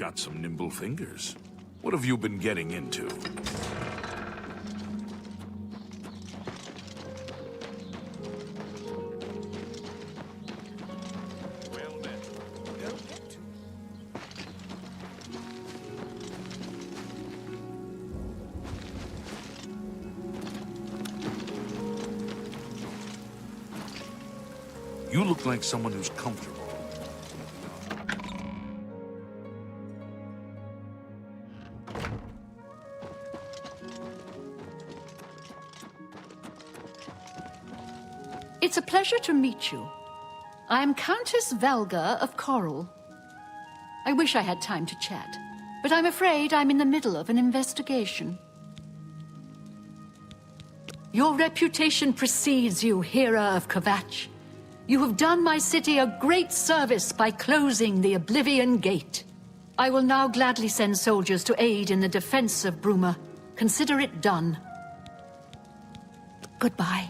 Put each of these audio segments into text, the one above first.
got some nimble fingers. What have you been getting into? You look like someone who's comfortable. It's a pleasure to meet you. I am Countess Valga of Coral. I wish I had time to chat, but I'm afraid I'm in the middle of an investigation. Your reputation precedes you, Hera of Kvatch. You have done my city a great service by closing the Oblivion Gate. I will now gladly send soldiers to aid in the defense of Bruma. Consider it done. Goodbye.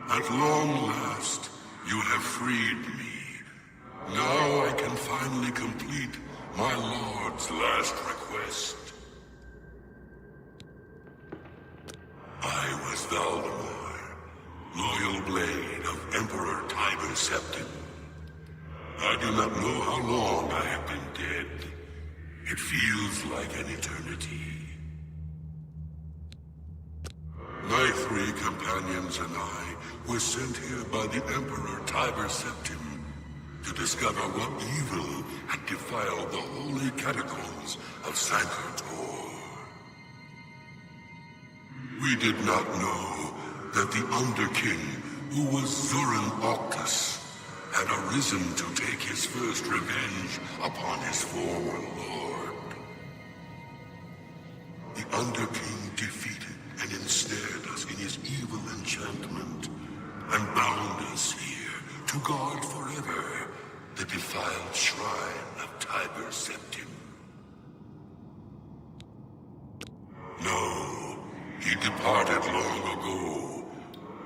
At long last, you have freed me. Now I can finally complete my lord's last request. I was Valdemar, loyal blade of Emperor Tiber Septim. I do not know how long I have been dead. It feels like an eternity. My 3 companions and I were sent here by the Emperor Tiber Septim to discover what evil had defiled the holy catacombs of Sancre-Tor. We did not know that the Underking, who was Zurin Octus, had arisen to take his first revenge upon his former lord. The Underking defeated and ensnared us in his evil enchantment, and bound us here to guard forever the defiled shrine of Tiber Septim. No, he departed long ago,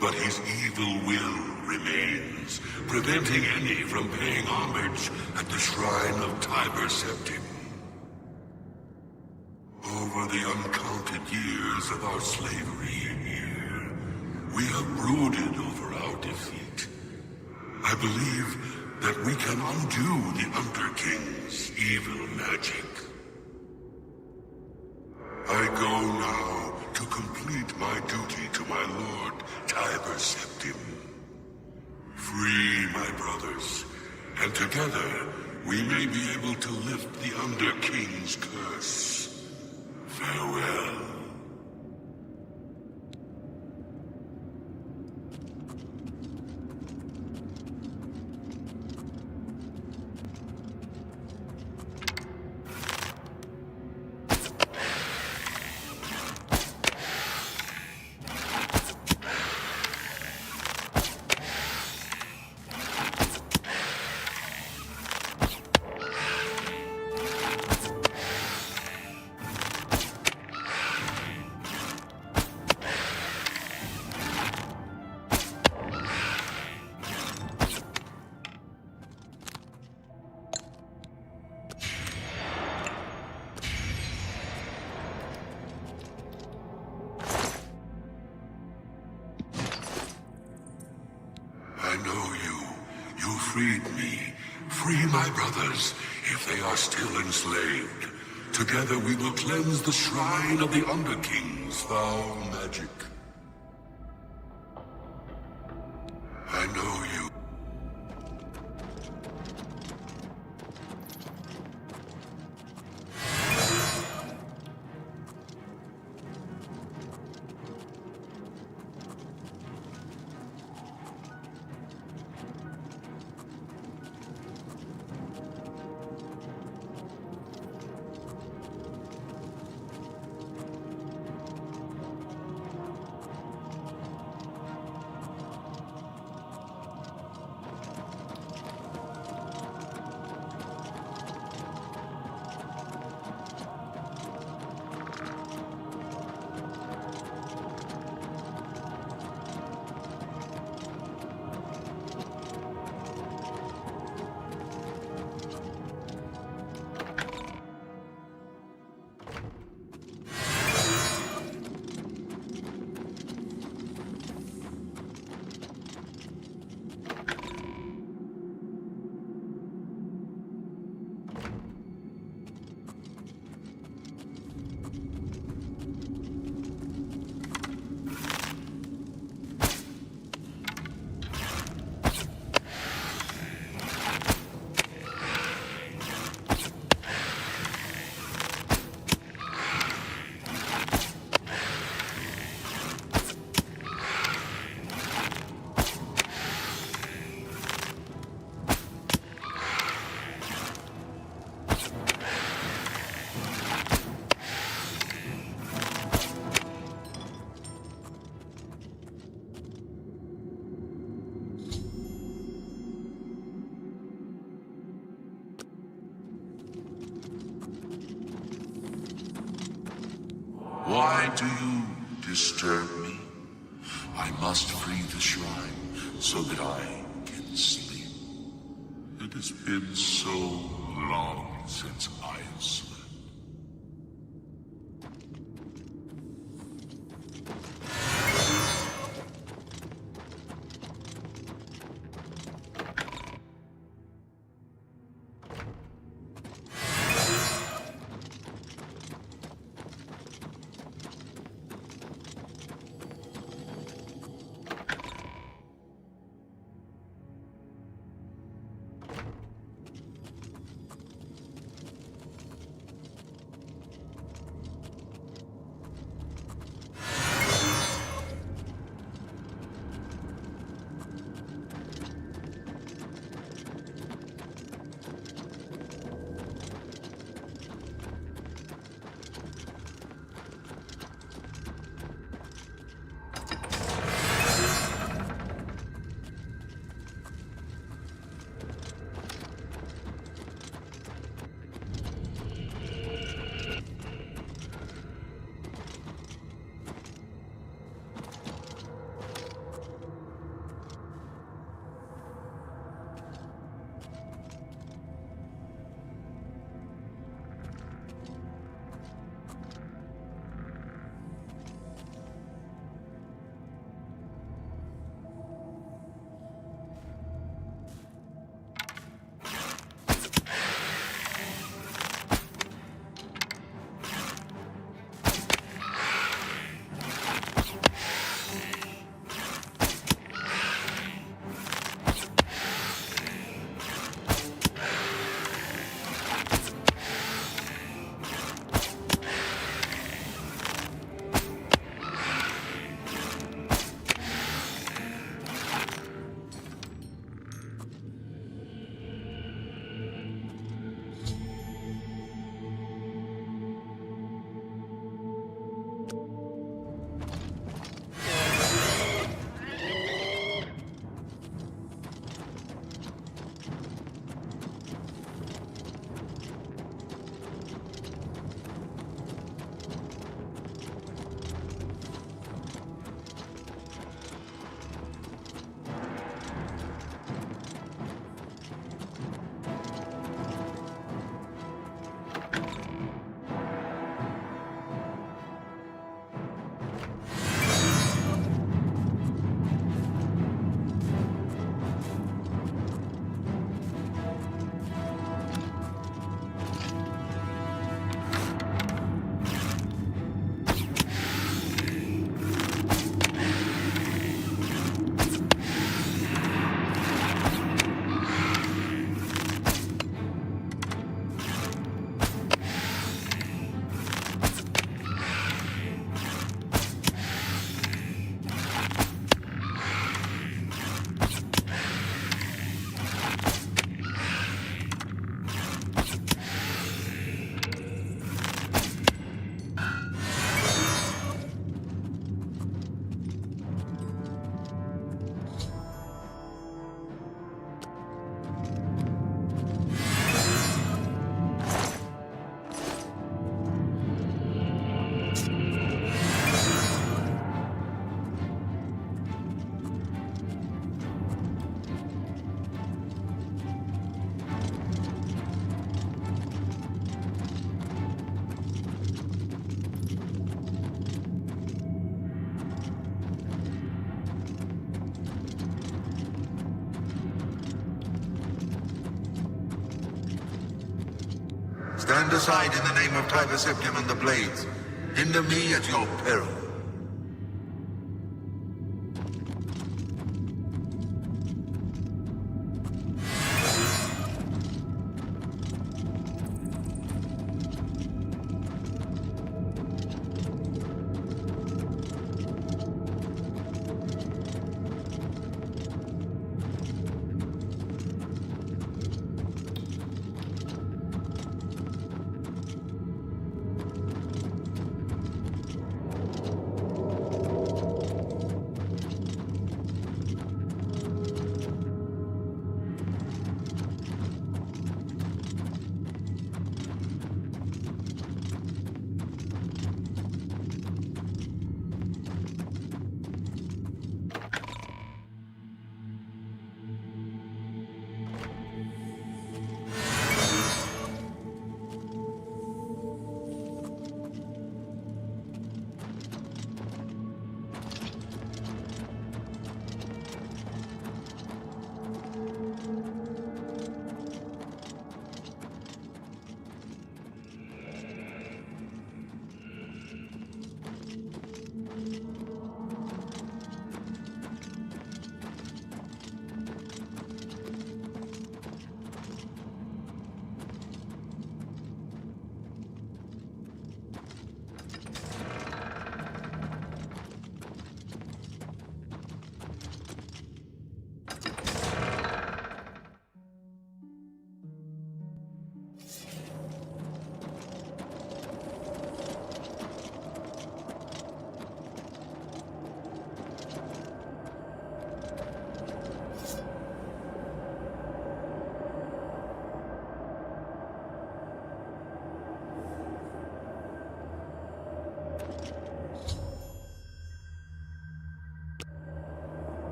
but his evil will remains, preventing any from paying homage at the shrine of Tiber Septim. Over the uncounted years of our slavery here, we have brooded over our defeat. I believe that we can undo the Underking's evil magic. I go now to complete my duty to my lord, Tiber Septim. Free my brothers, and together we may be able to lift the Underking's curse. Farewell. I know you. You freed me. Free my brothers, if they are still enslaved. Together we will cleanse the shrine of the Underking's foul magic. I know you. Why do you disturb me? I must free the shrine so that I can sleep. It has been so long since I have slept. Stand aside in the name of Tiber Septim and the Blades. Hinder me at your peril.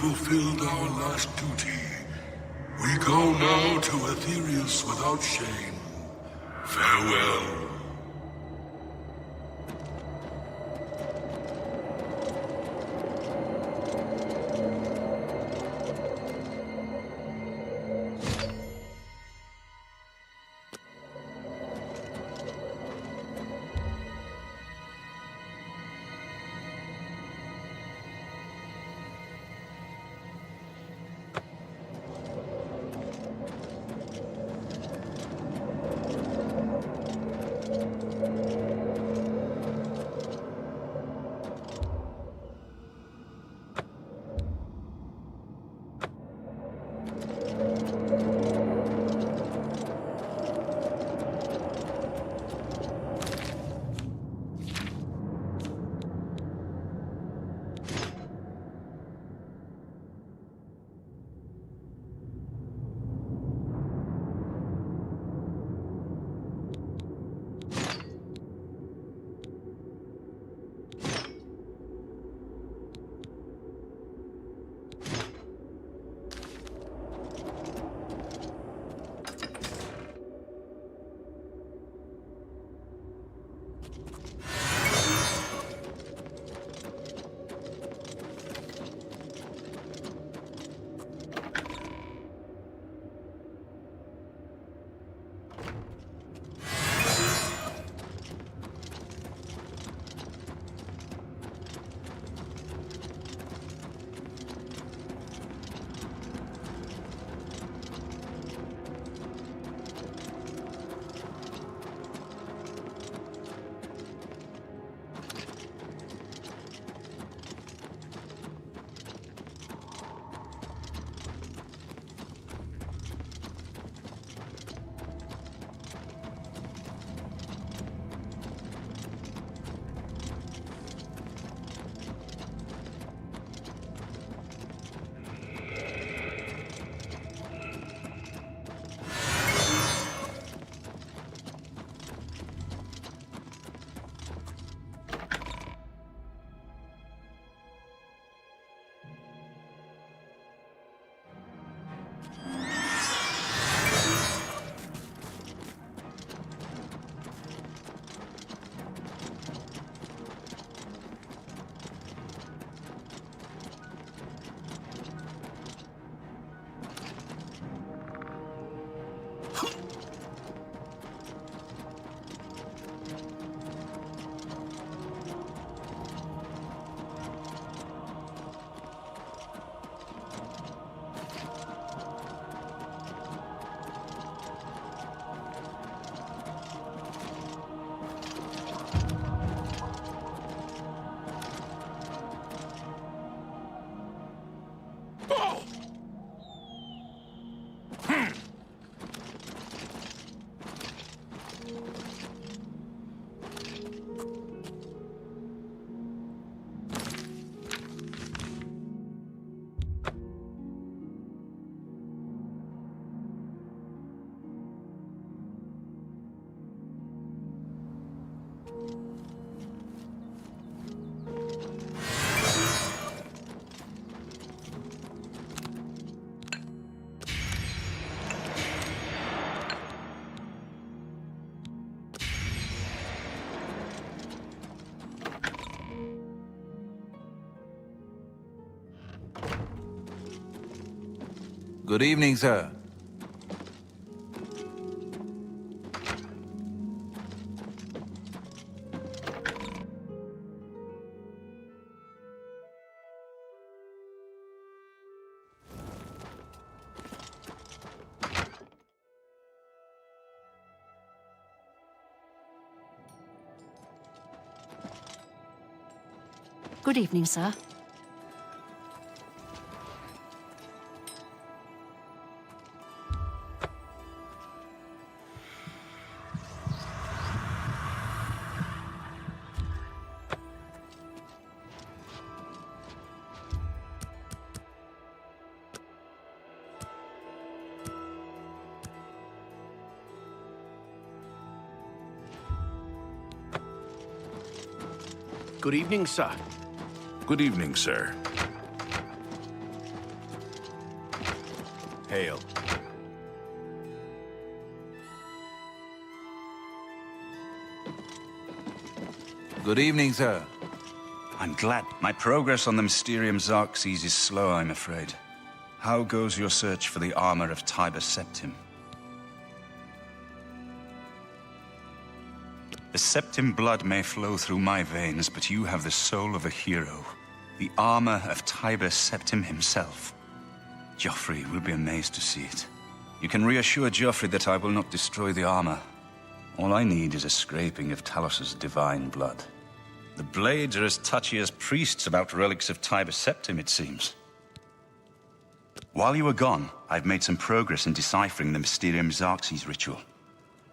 fulfilled our last duty. We go now to Aetherius without shame. Farewell. Good evening, sir. Good evening, sir. Good evening, sir. Good evening, sir. Hail. Good evening, sir. I'm glad. My progress on the Mysterium Xerxes is slow, I'm afraid. How goes your search for the armor of Tiber Septim? The Septim blood may flow through my veins, but you have the soul of a hero. The armor of Tiber Septim himself. Joffrey will be amazed to see it. You can reassure Joffrey that I will not destroy the armor. All I need is a scraping of Talos's divine blood. The blades are as touchy as priests about relics of Tiber Septim, it seems. While you were gone, I've made some progress in deciphering the Mysterium Xerxes ritual.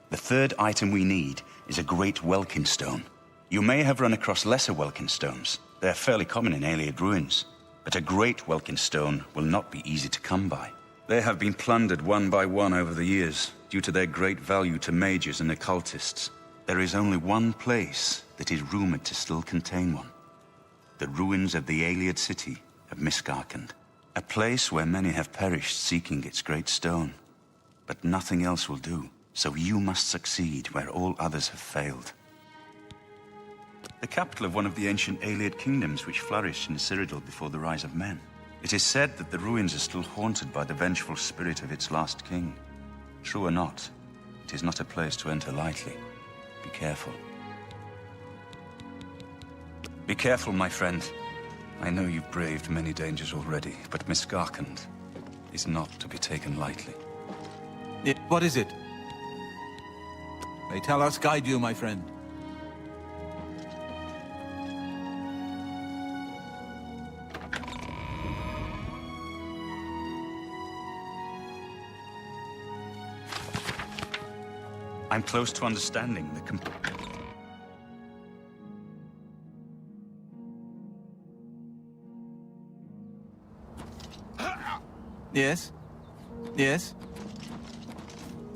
The third item we need is a great Welkin stone. You may have run across lesser Welkin stones. They're fairly common in Ayleid ruins. But a great Welkin stone will not be easy to come by. They have been plundered one by one over the years, due to their great value to mages and occultists. There is only one place that is rumored to still contain one. The ruins of the Ayleid city of Miskarkand. A place where many have perished seeking its great stone. But nothing else will do, so you must succeed where all others have failed. The capital of one of the ancient Ayleid kingdoms which flourished in Cyrodiil before the rise of men. It is said that the ruins are still haunted by the vengeful spirit of its last king. True or not, it is not a place to enter lightly. Be careful. Be careful, my friend. I know you've braved many dangers already, but Miskarkand is not to be taken lightly. What is it? May Talos guide you, my friend. I'm close to understanding the Yes? Yes?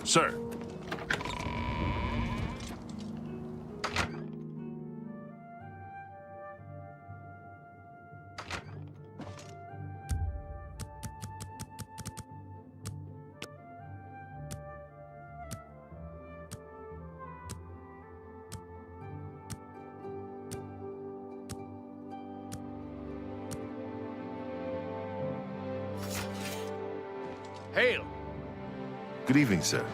Sir. Hail! Good evening, sir.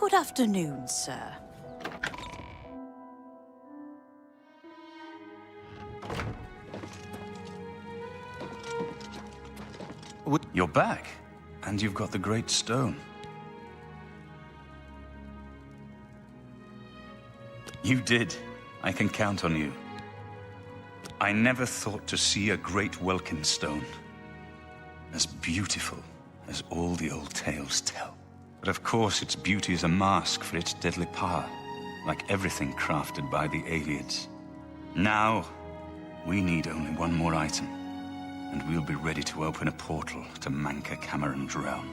Good afternoon, sir. You're back, and you've got the Great Stone. You did. I can count on you. I never thought to see a great Welkin stone. As beautiful as all the old tales tell. But of course, its beauty is a mask for its deadly power, like everything crafted by the Aelids. Now, we need only one more item, and we'll be ready to open a portal to Manca Cameron's realm.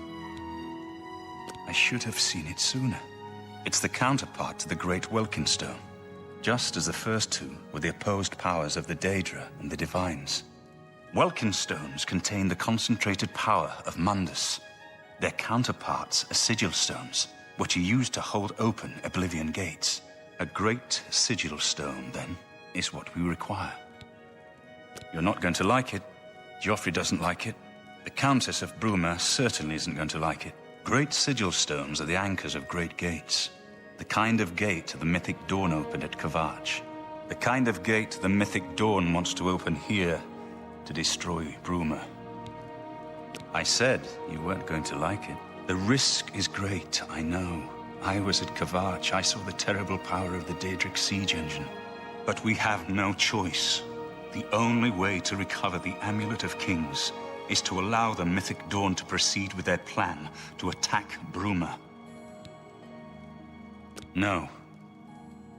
I should have seen it sooner. It's the counterpart to the Great Welkin Stone, just as the first two were the opposed powers of the Daedra and the Divines. Welkin stones contain the concentrated power of Mundus. Their counterparts are sigil stones, which are used to hold open Oblivion gates. A great sigil stone, then, is what we require. You're not going to like it. Joffrey doesn't like it. The Countess of Bruma certainly isn't going to like it. Great sigil stones are the anchors of great gates. The kind of gate the mythic Dawn opened at Kvatch. The kind of gate the mythic Dawn wants to open here to destroy Bruma. I said you weren't going to like it. The risk is great, I know. I was at Kvatch. I saw the terrible power of the Daedric siege engine. But we have no choice. The only way to recover the Amulet of Kings is to allow the mythic Dawn to proceed with their plan to attack Bruma. No.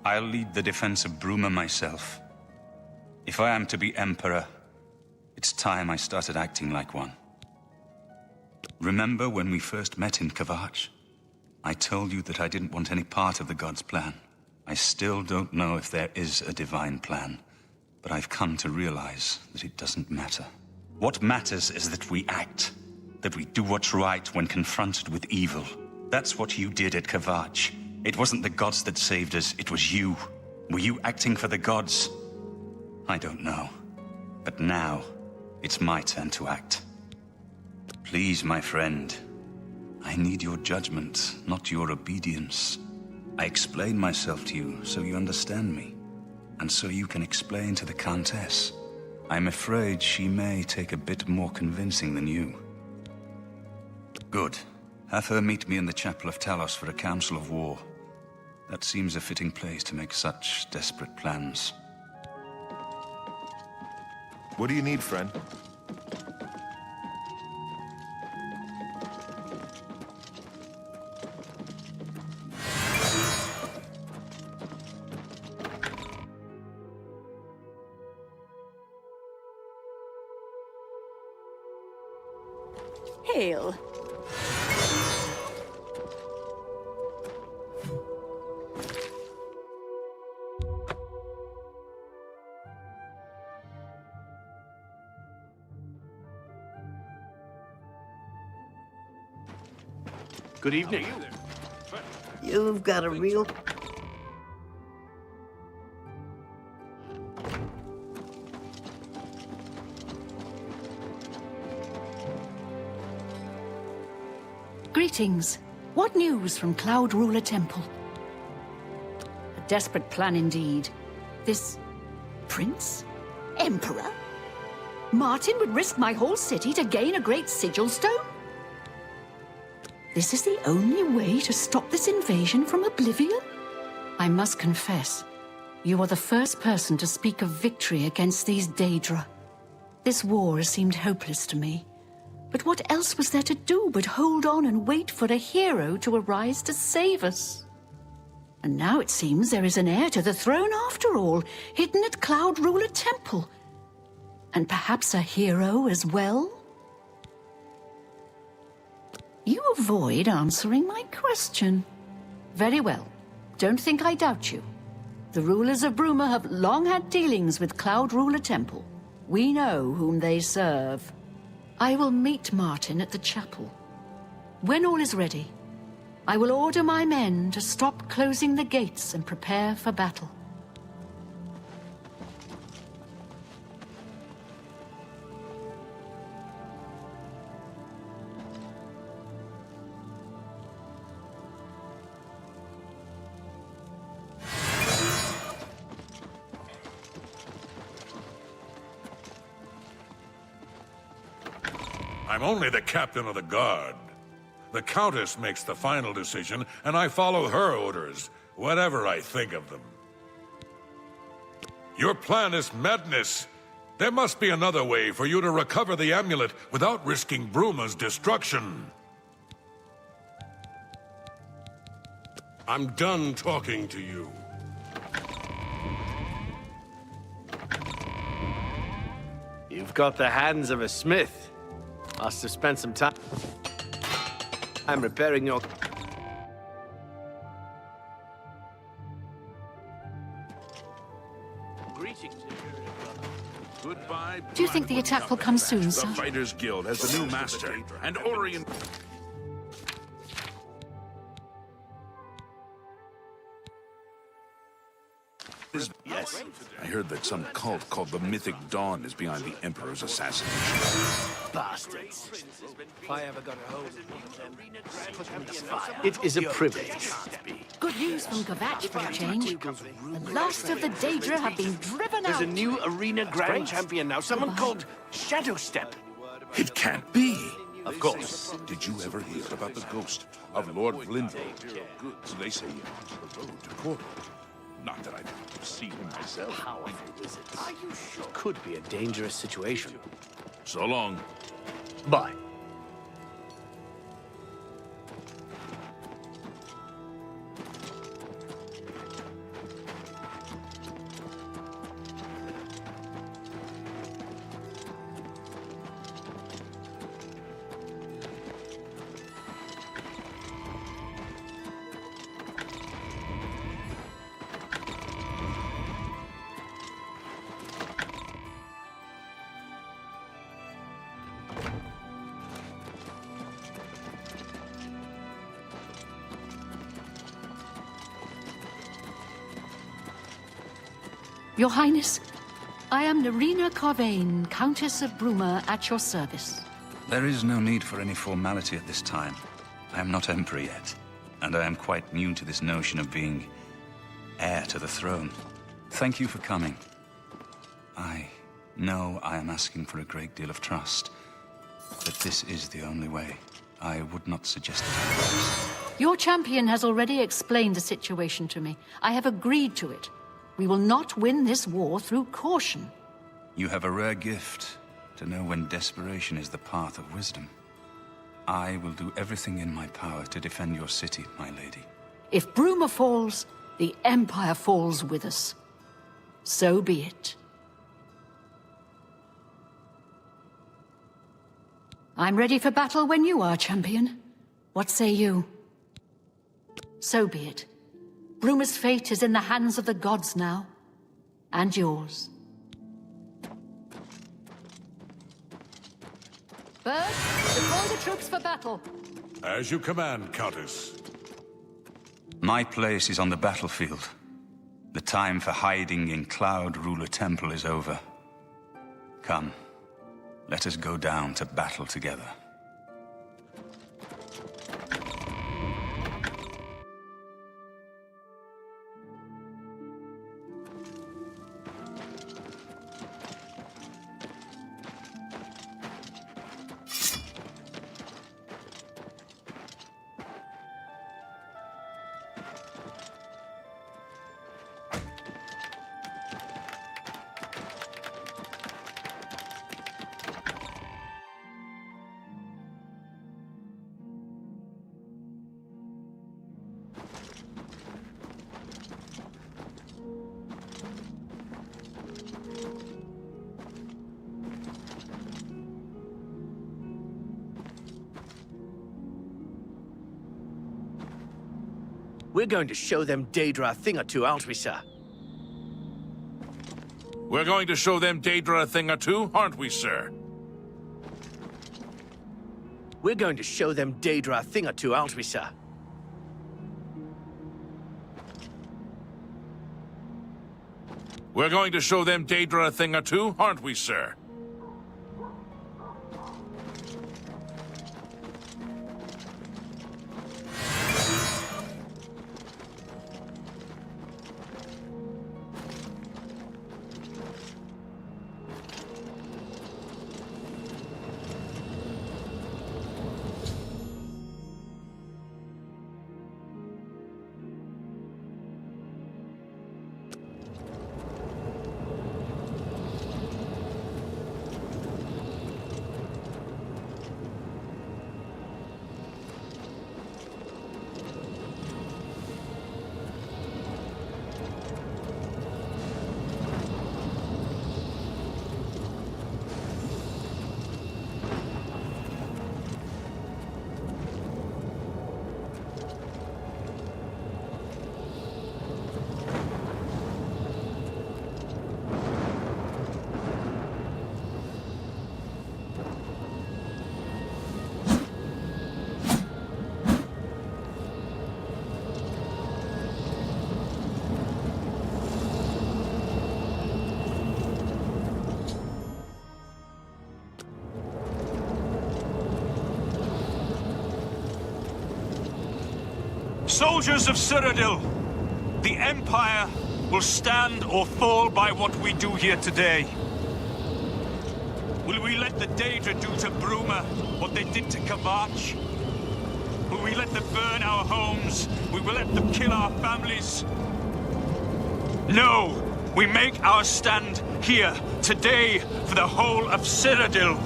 I'll lead the defense of Bruma myself. If I am to be Emperor, it's time I started acting like one. Remember when we first met in Kvatch? I told you that I didn't want any part of the God's plan. I still don't know if there is a divine plan, but I've come to realize that it doesn't matter. What matters is that we act, that we do what's right when confronted with evil. That's what you did at Kvatch. It wasn't the gods that saved us, it was you. Were you acting for the gods? I don't know. But now, it's my turn to act. Please, my friend. I need your judgment, not your obedience. I explain myself to you so you understand me, and so you can explain to the Countess. I'm afraid she may take a bit more convincing than you. Good. Have her meet me in the Chapel of Talos for a council of war. That seems a fitting place to make such desperate plans. What do you need, friend? Hail. Good evening. You've got a real... Greetings. What news from Cloud Ruler Temple? A desperate plan indeed. This... prince? Emperor? Martin would risk my whole city to gain a great sigil stone? This is the only way to stop this invasion from Oblivion? I must confess, you are the first person to speak of victory against these Daedra. This war has seemed hopeless to me. But what else was there to do but hold on and wait for a hero to arise to save us? And now it seems there is an heir to the throne after all, hidden at Cloud Ruler Temple. And perhaps a hero as well? You avoid answering my question. Very well. Don't think I doubt you. The rulers of Bruma have long had dealings with Cloud Ruler Temple. We know whom they serve. I will meet Martin at the chapel. When all is ready, I will order my men to stop closing the gates and prepare for battle. I'm only the captain of the guard. The Countess makes the final decision, and I follow her orders, whatever I think of them. Your plan is madness. There must be another way for you to recover the amulet without risking Bruma's destruction. I'm done talking to you. You've got the hands of a smith. Must have spent some time. I'm repairing your... Greetings. Goodbye. Do you think the attack will come soon, The sir? Fighters Guild has a new master, and Orient... Yes. I heard that some cult called the Mythic Dawn is behind the Emperor's assassination. Bastards. If I ever got a hold of them, put them in the fire. It is a privilege. Good news from Kvatch for a change. The last of the Daedra have been driven There's out. a new arena grand champion now, someone called Shadow Step. It can't be! Of course. Did you ever hear about the ghost of Lord Vlindel? So they say he haunts the road to Portal. Not that I've seen him myself. Powerful wizards. Are you sure? Could be a dangerous situation. So long. Bye. Your Highness, I am Nerina Corvain, Countess of Bruma, at your service. There is no need for any formality at this time. I am not Emperor yet, and I am quite new to this notion of being heir to the throne. Thank you for coming. I know I am asking for a great deal of trust, but this is the only way. I would not suggest it otherwise. Your champion has already explained the situation to me. I have agreed to it. We will not win this war through caution. You have a rare gift to know when desperation is the path of wisdom. I will do everything in my power to defend your city, my lady. If Bruma falls, the Empire falls with us. So be it. I'm ready for battle when you are, champion. What say you? So be it. Bruma's fate is in the hands of the gods now. And yours. First, deploy the troops for battle. As you command, Countess. My place is on the battlefield. The time for hiding in Cloud Ruler Temple is over. Come, let us go down to battle together. We're going to show them Daedra a thing or two, aren't we, sir? We're going to show them Daedra a thing or two, aren't we, sir? We're going to show them Daedra a thing or two, aren't we, sir? We're going to show them Daedra a thing or two, aren't we, sir? Soldiers of Cyrodiil, the Empire will stand or fall by what we do here today. Will we let the Daedra do to Bruma what they did to Kavach? Will we let them burn our homes? Will we let them kill our families? No! We make our stand here, today, for the whole of Cyrodiil.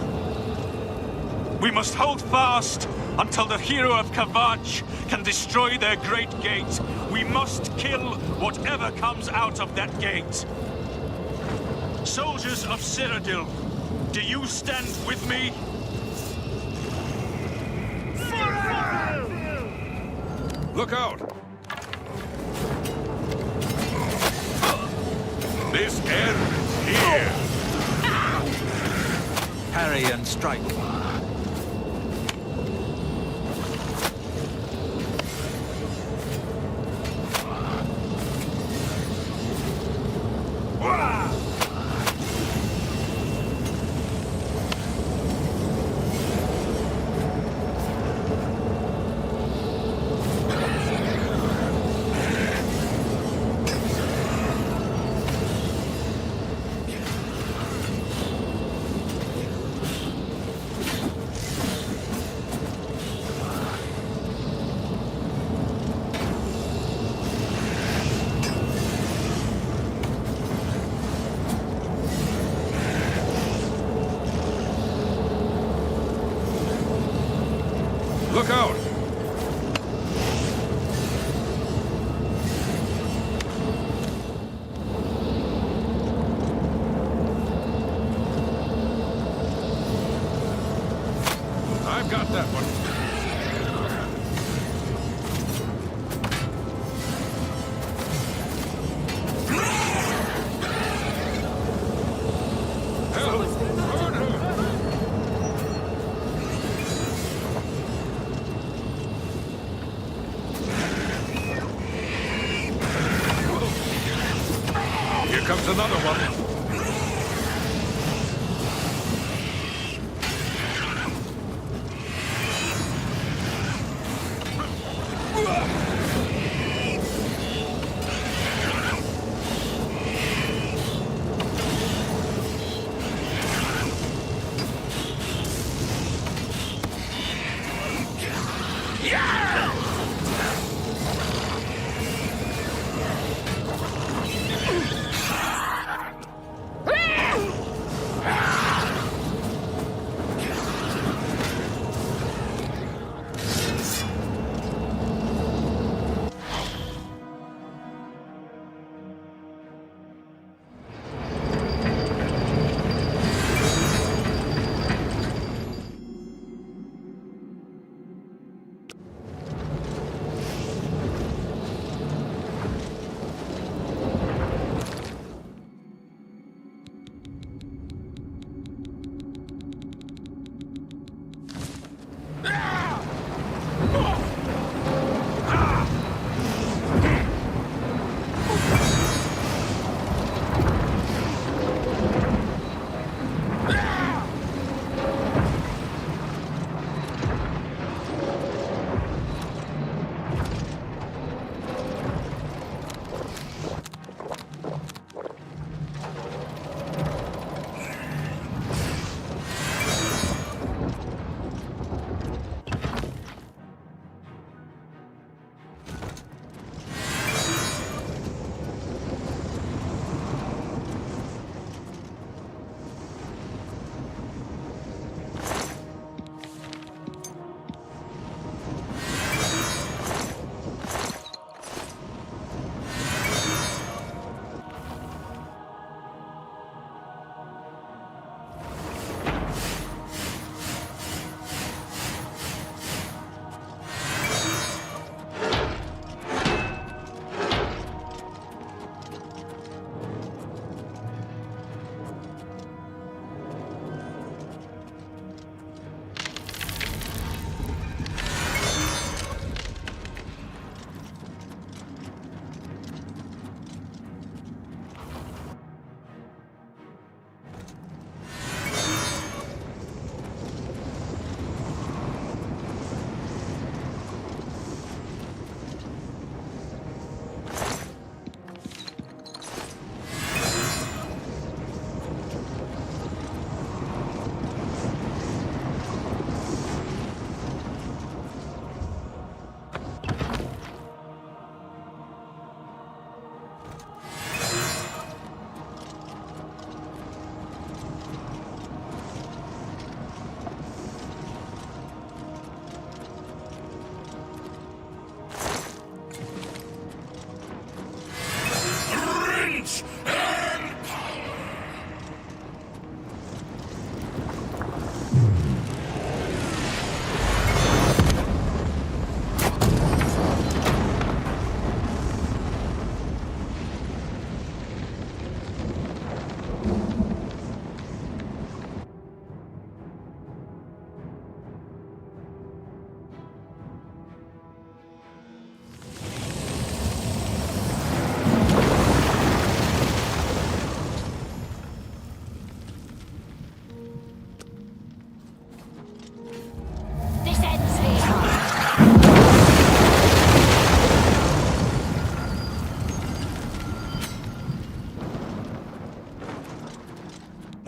We must hold fast until the hero of Kavach can destroy their great gate. We must kill whatever comes out of that gate. Soldiers of Cyrodiil, do you stand with me? Look out! This ends here! Parry and strike. Look out! I've got that one. Here comes another one.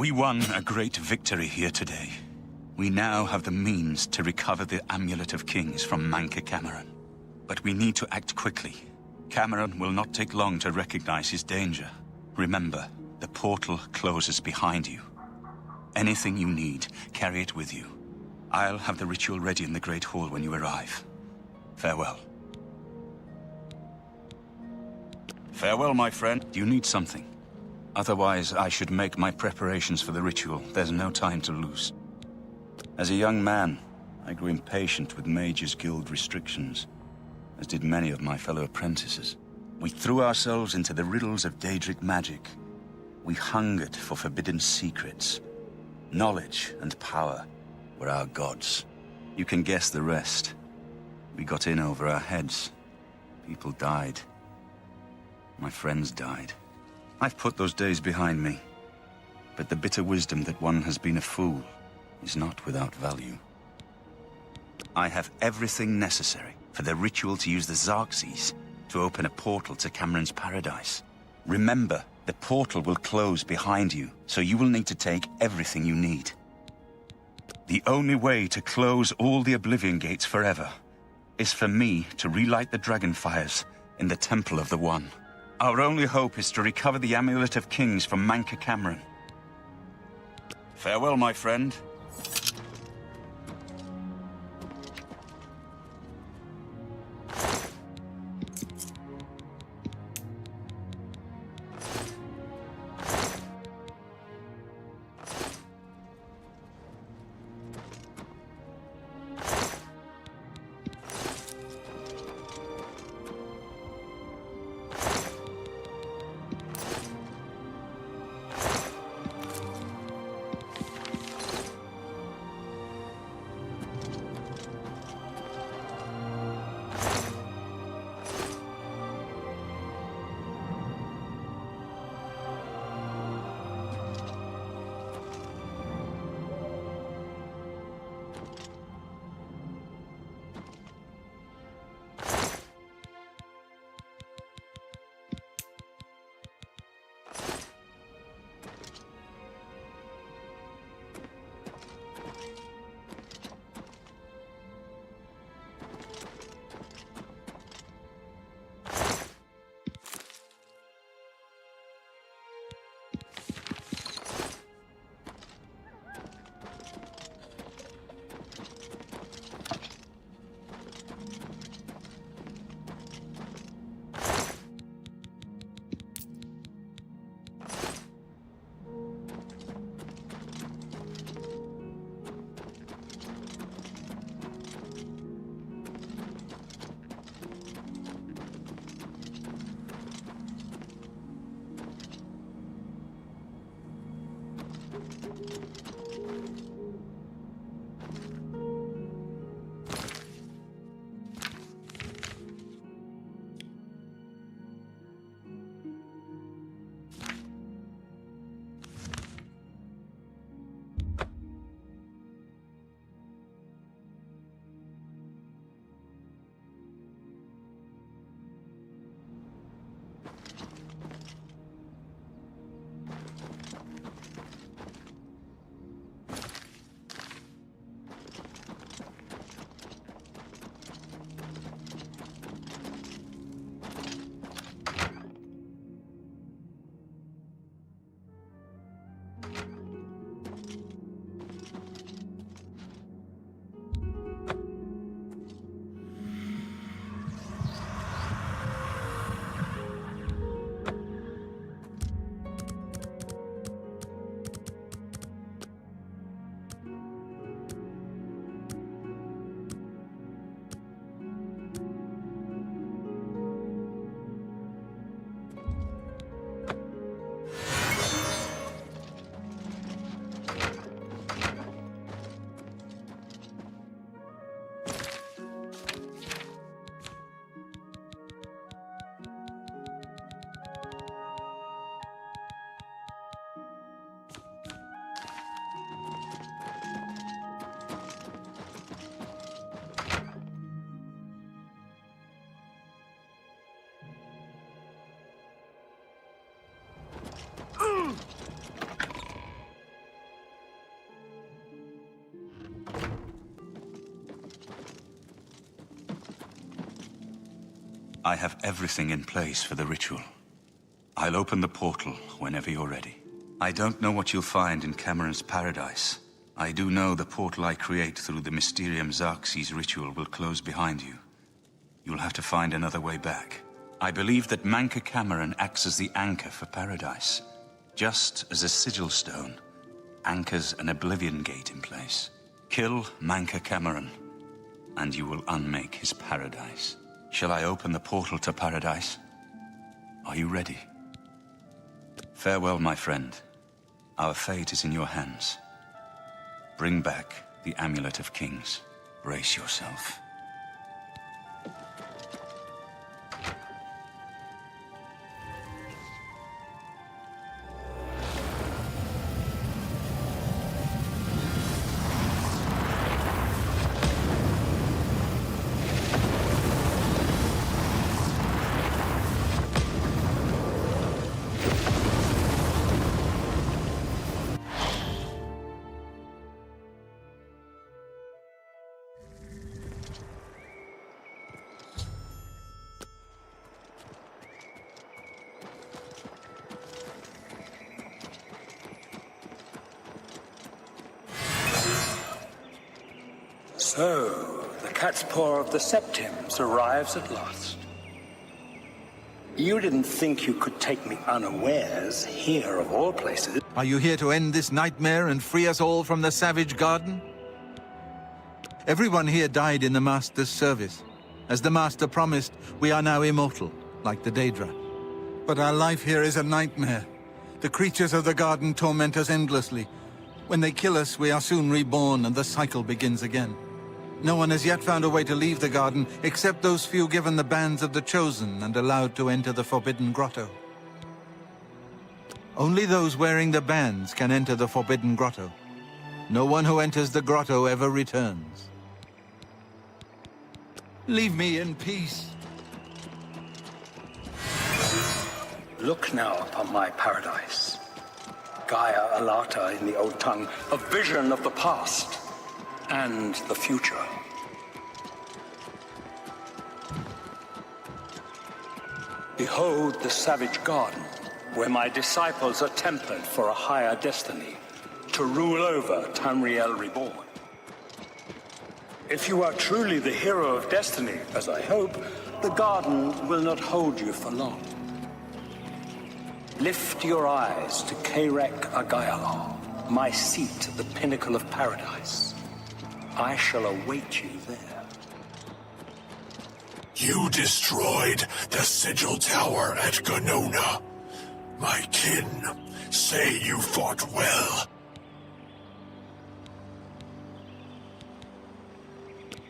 We won a great victory here today. We now have the means to recover the Amulet of Kings from Manca Cameron. But we need to act quickly. Cameron will not take long to recognize his danger. Remember, the portal closes behind you. Anything you need, carry it with you. I'll have the ritual ready in the Great Hall when you arrive. Farewell. Farewell, my friend. Do you need something? Otherwise, I should make my preparations for the ritual. There's no time to lose. As a young man, I grew impatient with Mages Guild restrictions, as did many of my fellow apprentices. We threw ourselves into the riddles of Daedric magic. We hungered for forbidden secrets. Knowledge and power were our gods. You can guess the rest. We got in over our heads. People died. My friends died. I've put those days behind me. But the bitter wisdom that one has been a fool is not without value. I have everything necessary for the ritual to use the Xerxes to open a portal to Cameron's paradise. Remember, the portal will close behind you, so you will need to take everything you need. The only way to close all the Oblivion Gates forever is for me to relight the dragon fires in the Temple of the One. Our only hope is to recover the Amulet of Kings from Manca Cameron. Farewell, my friend. I have everything in place for the ritual. I'll open the portal whenever you're ready. I don't know what you'll find in Cameron's paradise. I do know the portal I create through the Mysterium Xarxes ritual will close behind you. You'll have to find another way back. I believe that Manca Cameron acts as the anchor for paradise, just as a sigil stone anchors an Oblivion gate in place. Kill Manca Cameron, and you will unmake his paradise. Shall I open the portal to paradise? Are you ready? Farewell, my friend. Our fate is in your hands. Bring back the Amulet of Kings. Brace yourself. So, the cat's paw of the Septims arrives at last. You didn't think you could take me unawares, here of all places. Are you here to end this nightmare and free us all from the Savage Garden? Everyone here died in the Master's service. As the Master promised, we are now immortal, like the Daedra. But our life here is a nightmare. The creatures of the garden torment us endlessly. When they kill us, we are soon reborn and the cycle begins again. No one has yet found a way to leave the garden, except those few given the bands of the Chosen and allowed to enter the Forbidden Grotto. Only those wearing the bands can enter the Forbidden Grotto. No one who enters the grotto ever returns. Leave me in peace. Look now upon my paradise. Gaia Alata in the old tongue, a vision of the past and the future. Behold the Savage Garden, where my disciples are tempered for a higher destiny, to rule over Tamriel Reborn. If you are truly the hero of destiny, as I hope, the garden will not hold you for long. Lift your eyes to Kairek Agayalar, my seat at the pinnacle of paradise. I shall await you there. You destroyed the Sigil Tower at Ganona. My kin say you fought well.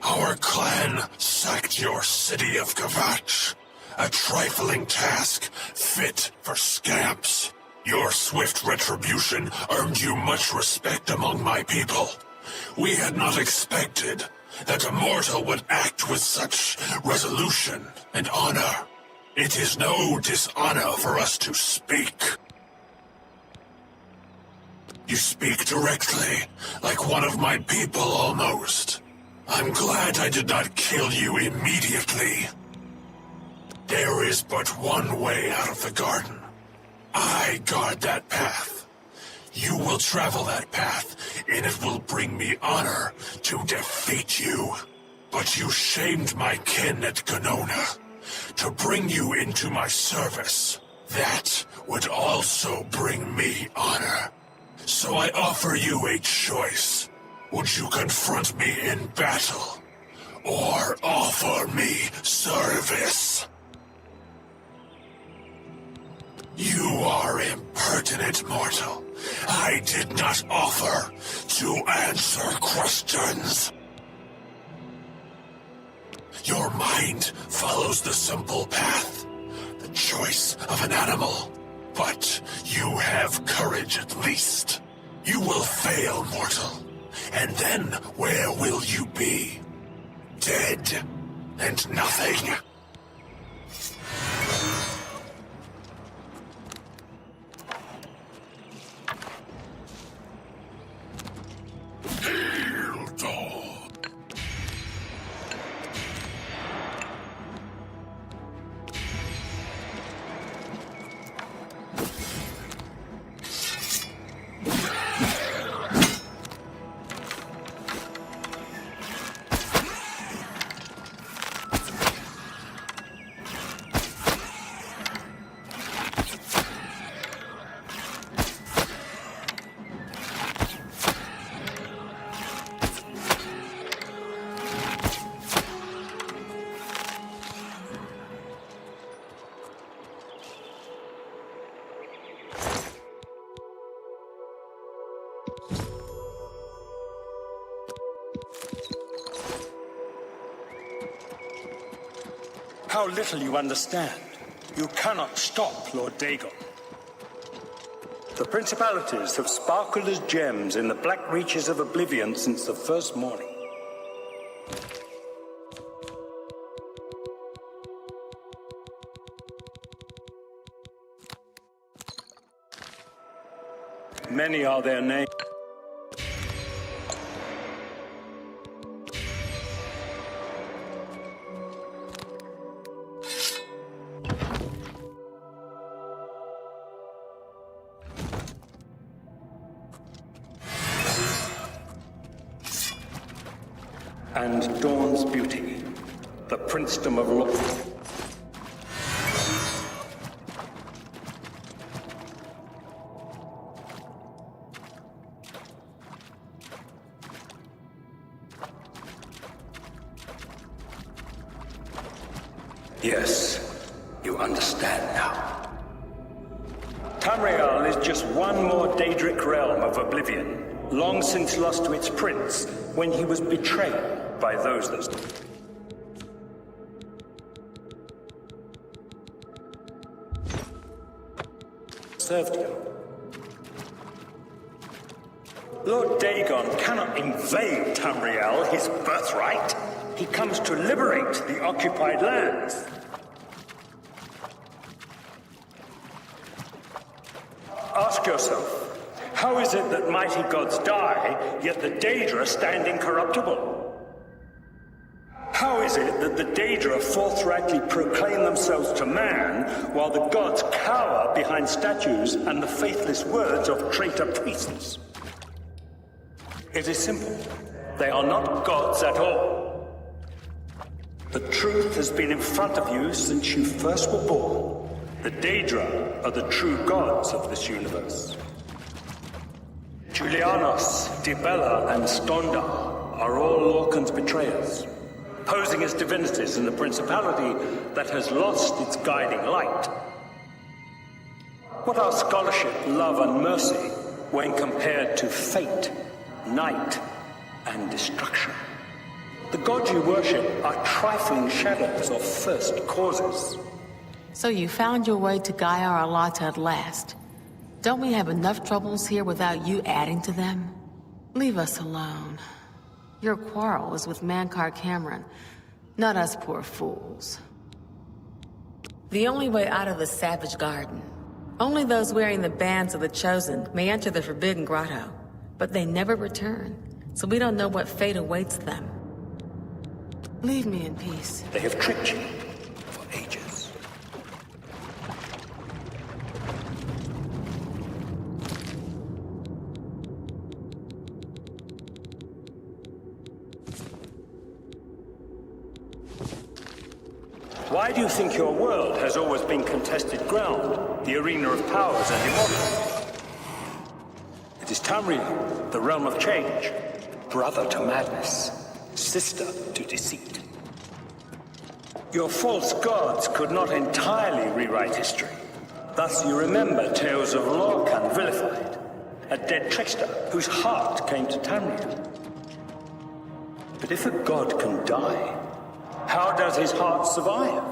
Our clan sacked your city of Kvatch. A trifling task, fit for scamps. Your swift retribution earned you much respect among my people. We had not expected that a mortal would act with such resolution and honor. It is no dishonor for us to speak. You speak directly, like one of my people almost. I'm glad I did not kill you immediately. There is but one way out of the garden. I guard that path. You will travel that path, and it will bring me honor to defeat you. But you shamed my kin at Ganona. To bring you into my service, that would also bring me honor. So I offer you a choice. Would you confront me in battle, or offer me service? You are impertinent, mortal. I did not offer to answer questions. Your mind follows the simple path, the choice of an animal. But you have courage at least. You will fail, mortal. And then where will you be? Dead and nothing. How little you understand. You cannot stop Lord Dagon. The principalities have sparkled as gems in the black reaches of Oblivion since the first morning. Many are their names. And Dawn's beauty, the princedom of law. Yes, you understand now. Tamriel is just one more Daedric realm of Oblivion, long since lost to its prince when he was betrayed by those that served him. Lord Dagon cannot invade Tamriel, his birthright. He comes to liberate the occupied lands. Ask yourself, how is it that mighty gods die, yet the Daedra stand incorruptible? How is it that the Daedra forthrightly proclaim themselves to man, while the gods cower behind statues and the faithless words of traitor priests? It is simple. They are not gods at all. The truth has been in front of you since you first were born. The Daedra are the true gods of this universe. Julianos, Dibella, and Stonda are all Lorcan's betrayers, posing as divinities in the principality that has lost its guiding light. What are scholarship, love, and mercy when compared to fate, night, and destruction? The gods you worship are trifling shadows of first causes. So you found your way to Gaia Arlata at last. Don't we have enough troubles here without you adding to them? Leave us alone. Your quarrel is with Mankar Cameron, not us poor fools. The only way out of the Savage Garden. Only those wearing the bands of the Chosen may enter the Forbidden Grotto, but they never return, so we don't know what fate awaits them. Leave me in peace. They have tricked you for ages. Why do you think your world has always been contested ground, the arena of powers and immortals? It is Tamriel, the realm of change, brother to madness, sister to deceit. Your false gods could not entirely rewrite history. Thus you remember tales of Lorcan vilified, a dead trickster whose heart came to Tamriel. But if a god can die, how does his heart survive?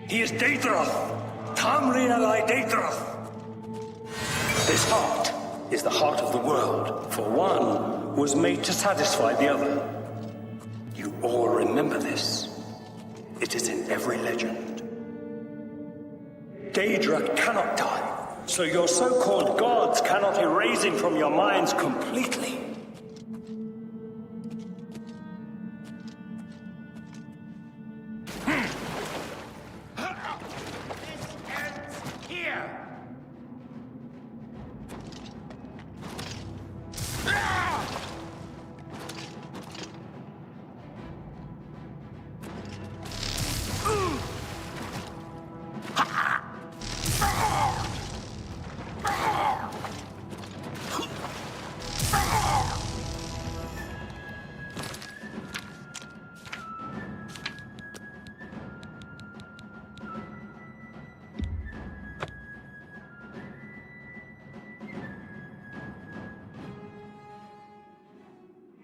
He is Daedroth! Tamriel Daedroth! This heart is the heart of the world, for one was made to satisfy the other. You all remember this. It is in every legend. Daedra cannot die. So your so-called gods cannot erase him from your minds completely.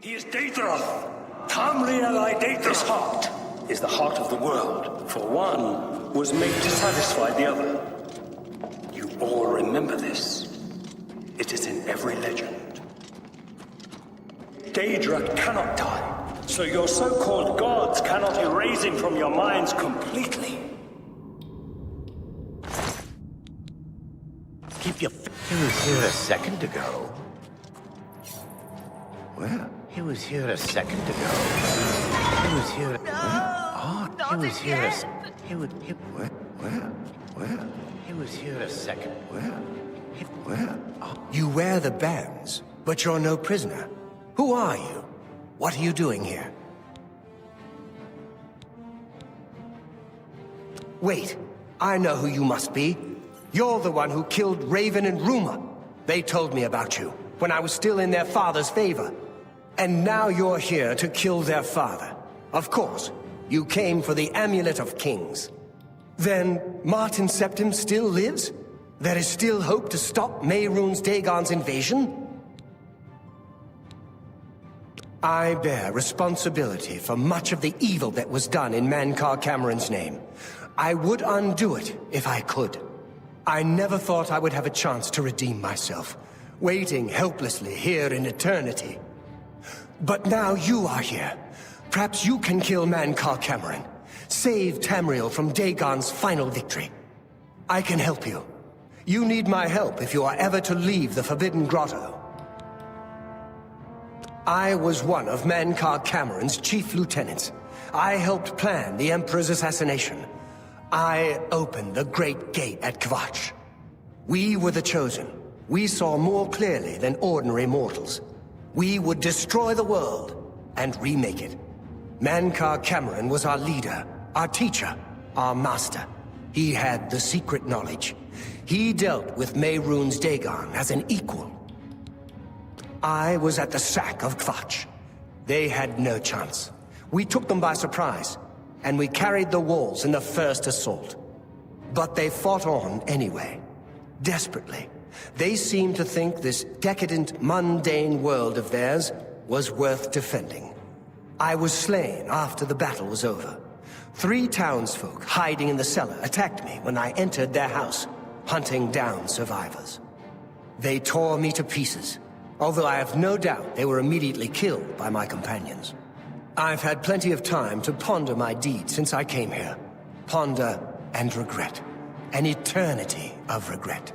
He is Daedroth. Tamriel Daedroth. This heart is the heart of the world, for one was made to satisfy the other. You all remember this. It is in every legend. Daedra cannot die, so your so-called gods cannot erase him from your minds completely. Keep your... He was here a second ago. Well, he was here a second ago. He was here... No! Oh, Not he was again. here a... He was... He was here a second... You wear the bands, but you're no prisoner. Who are you? What are you doing here? Wait, I know who you must be. You're the one who killed Raven and Rumor. They told me about you, when I was still in their father's favor. And now you're here to kill their father. Of course, you came for the Amulet of Kings. Then, Martin Septim still lives? There is still hope to stop Mehrunes Dagon's invasion? I bear responsibility for much of the evil that was done in Mankar Cameron's name. I would undo it if I could. I never thought I would have a chance to redeem myself, waiting helplessly here in eternity. But now you are here. Perhaps you can kill Mankar Cameron, save Tamriel from Dagon's final victory. I can help you. You need my help if you are ever to leave the Forbidden Grotto. I was one of Mankar Cameron's chief lieutenants. I helped plan the Emperor's assassination. I opened the Great Gate at Kvatch. We were the chosen. We saw more clearly than ordinary mortals. We would destroy the world and remake it. Mankar Cameron was our leader, our teacher, our master. He had the secret knowledge. He dealt with Mehrunes Dagon as an equal. I was at the sack of Kvatch. They had no chance. We took them by surprise, and we carried the walls in the first assault. But they fought on anyway, desperately. They seemed to think this decadent, mundane world of theirs was worth defending. I was slain after the battle was over. 3 townsfolk hiding in the cellar attacked me when I entered their house, hunting down survivors. They tore me to pieces, although I have no doubt they were immediately killed by my companions. I've had plenty of time to ponder my deed since I came here. Ponder and regret. An eternity of regret.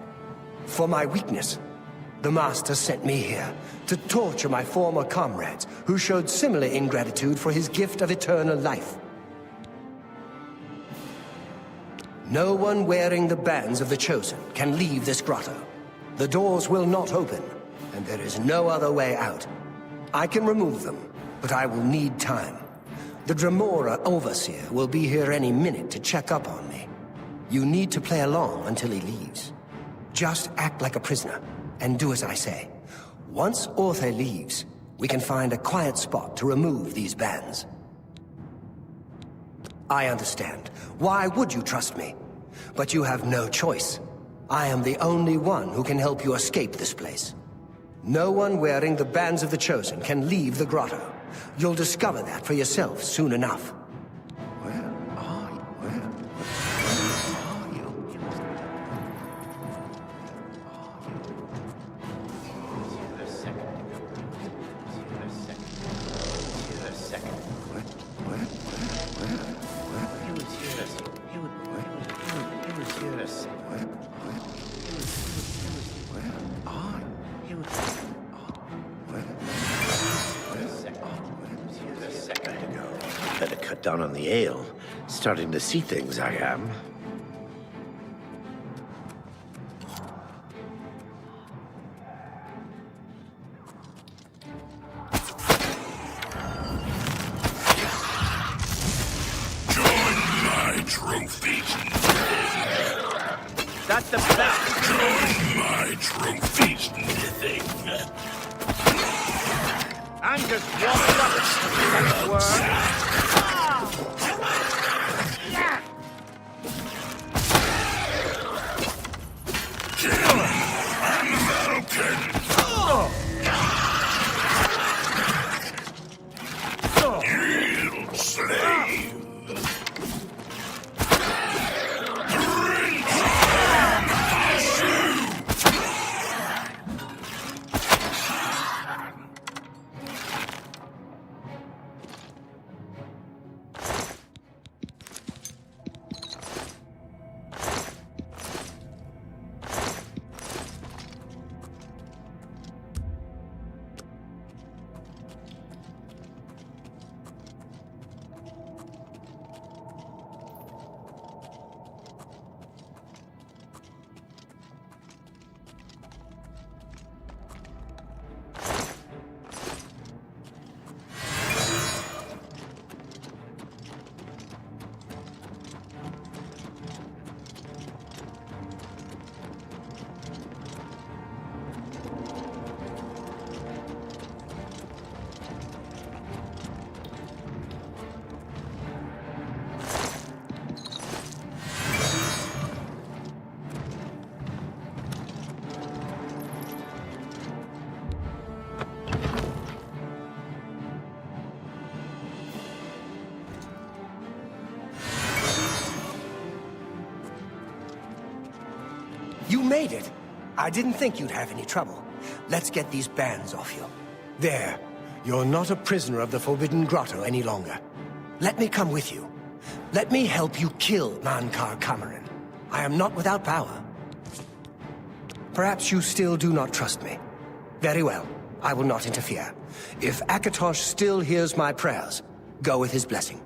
For my weakness, the Master sent me here to torture my former comrades who showed similar ingratitude for his gift of eternal life. No one wearing the bands of the Chosen can leave this grotto. The doors will not open, and there is no other way out. I can remove them, but I will need time. The Dremora Overseer will be here any minute to check up on me. You need to play along until he leaves. Just act like a prisoner, and do as I say. Once Orthe leaves, we can find a quiet spot to remove these bands. I understand. Why would you trust me? But you have no choice. I am the only one who can help you escape this place. No one wearing the bands of the Chosen can leave the grotto. You'll discover that for yourself soon enough. Where are you? Where are you? Better cut down on the ale. Starting to see things, I am. Join my trophy. That's the best. Join my trophy. Nothing. Angus walked up. That's word. made it. I didn't think you'd have any trouble. Let's get these bands off you. There. You're not a prisoner of the Forbidden Grotto any longer. Let me come with you. Let me help you kill Mankar Cameron. I am not without power. Perhaps you still do not trust me. Very well. I will not interfere. If Akatosh still hears my prayers, go with his blessing.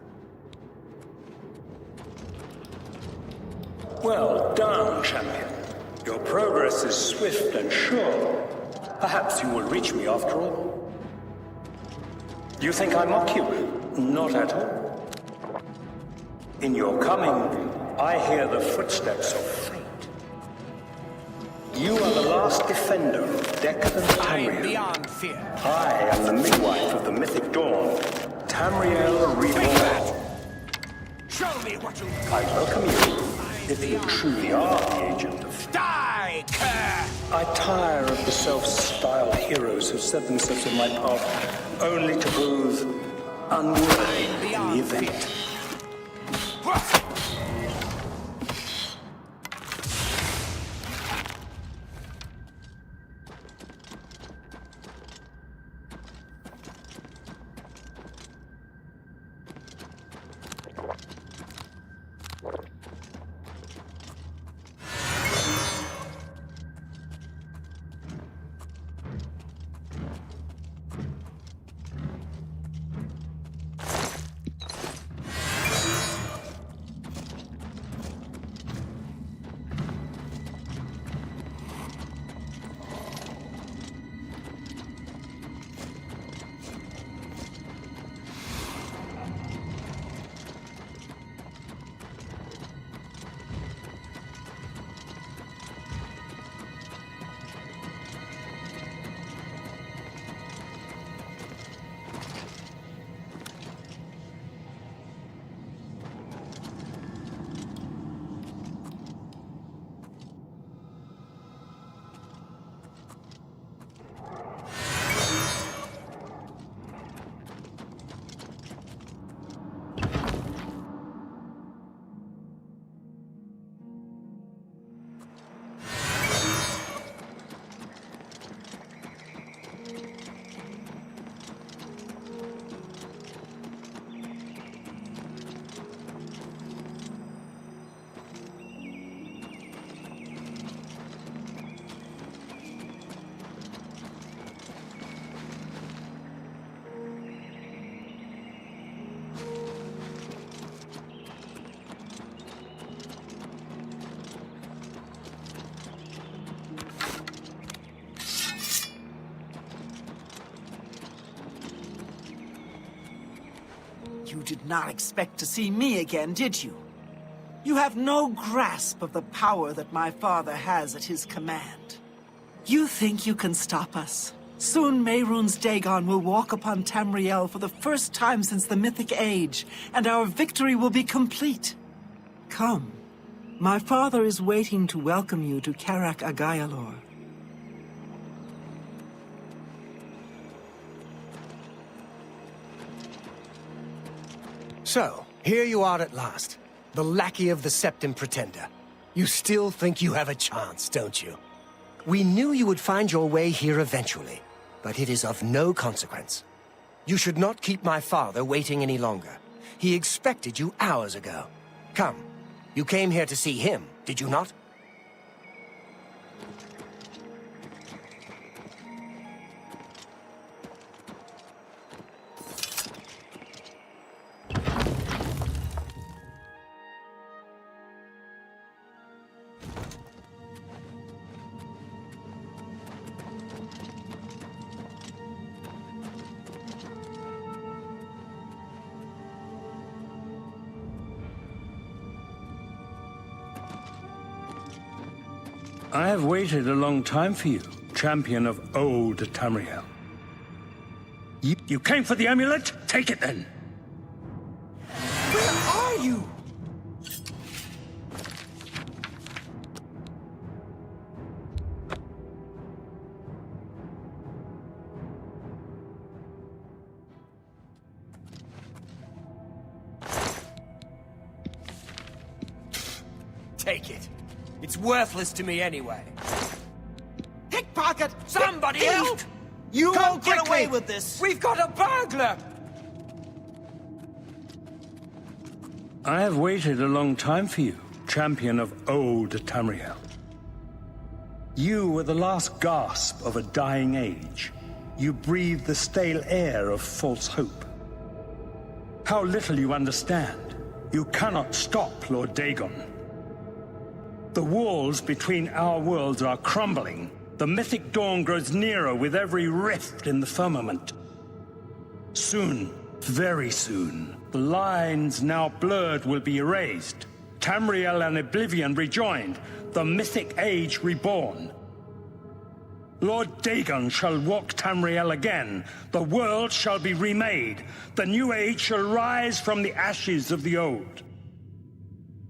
Well done, champion. Your progress is swift and sure. Perhaps you will reach me after all. You think I mock you? Not at all. In your coming, I hear the footsteps of fate. You are the last defender of decadent Tamriel. Beyond fear. I am the midwife of the mythic dawn, Tamriel Reborn. Show me what you... I welcome you, if you truly are the agent of... Die, cur! I tire of the self-styled heroes who set themselves in my path only to prove unworthy in the event. You did not expect to see me again, did you? You have no grasp of the power that my father has at his command. You think you can stop us? Soon Mehrunes Dagon will walk upon Tamriel for the first time since the Mythic Age, and our victory will be complete. Come. My father is waiting to welcome you to Karak Agayalor. So, here you are at last. The lackey of the Septim Pretender. You still think you have a chance, don't you? We knew you would find your way here eventually, but it is of no consequence. You should not keep my father waiting any longer. He expected you hours ago. Come, you came here to see him, did you not? I have waited a long time for you, champion of old Tamriel. You came for the amulet? Take it then. Where are you? Take it. It's worthless to me anyway. pickpocket! Somebody Thief! help! You Come won't get quickly. away with this! We've got a burglar! I have waited a long time for you, champion of old Tamriel. You were the last gasp of a dying age. You breathed the stale air of false hope. How little you understand. You cannot stop Lord Dagon. The walls between our worlds are crumbling. The mythic dawn grows nearer with every rift in the firmament. Soon, very soon, the lines now blurred will be erased. Tamriel and Oblivion rejoined, the mythic age reborn. Lord Dagon shall walk Tamriel again. The world shall be remade. The new age shall rise from the ashes of the old.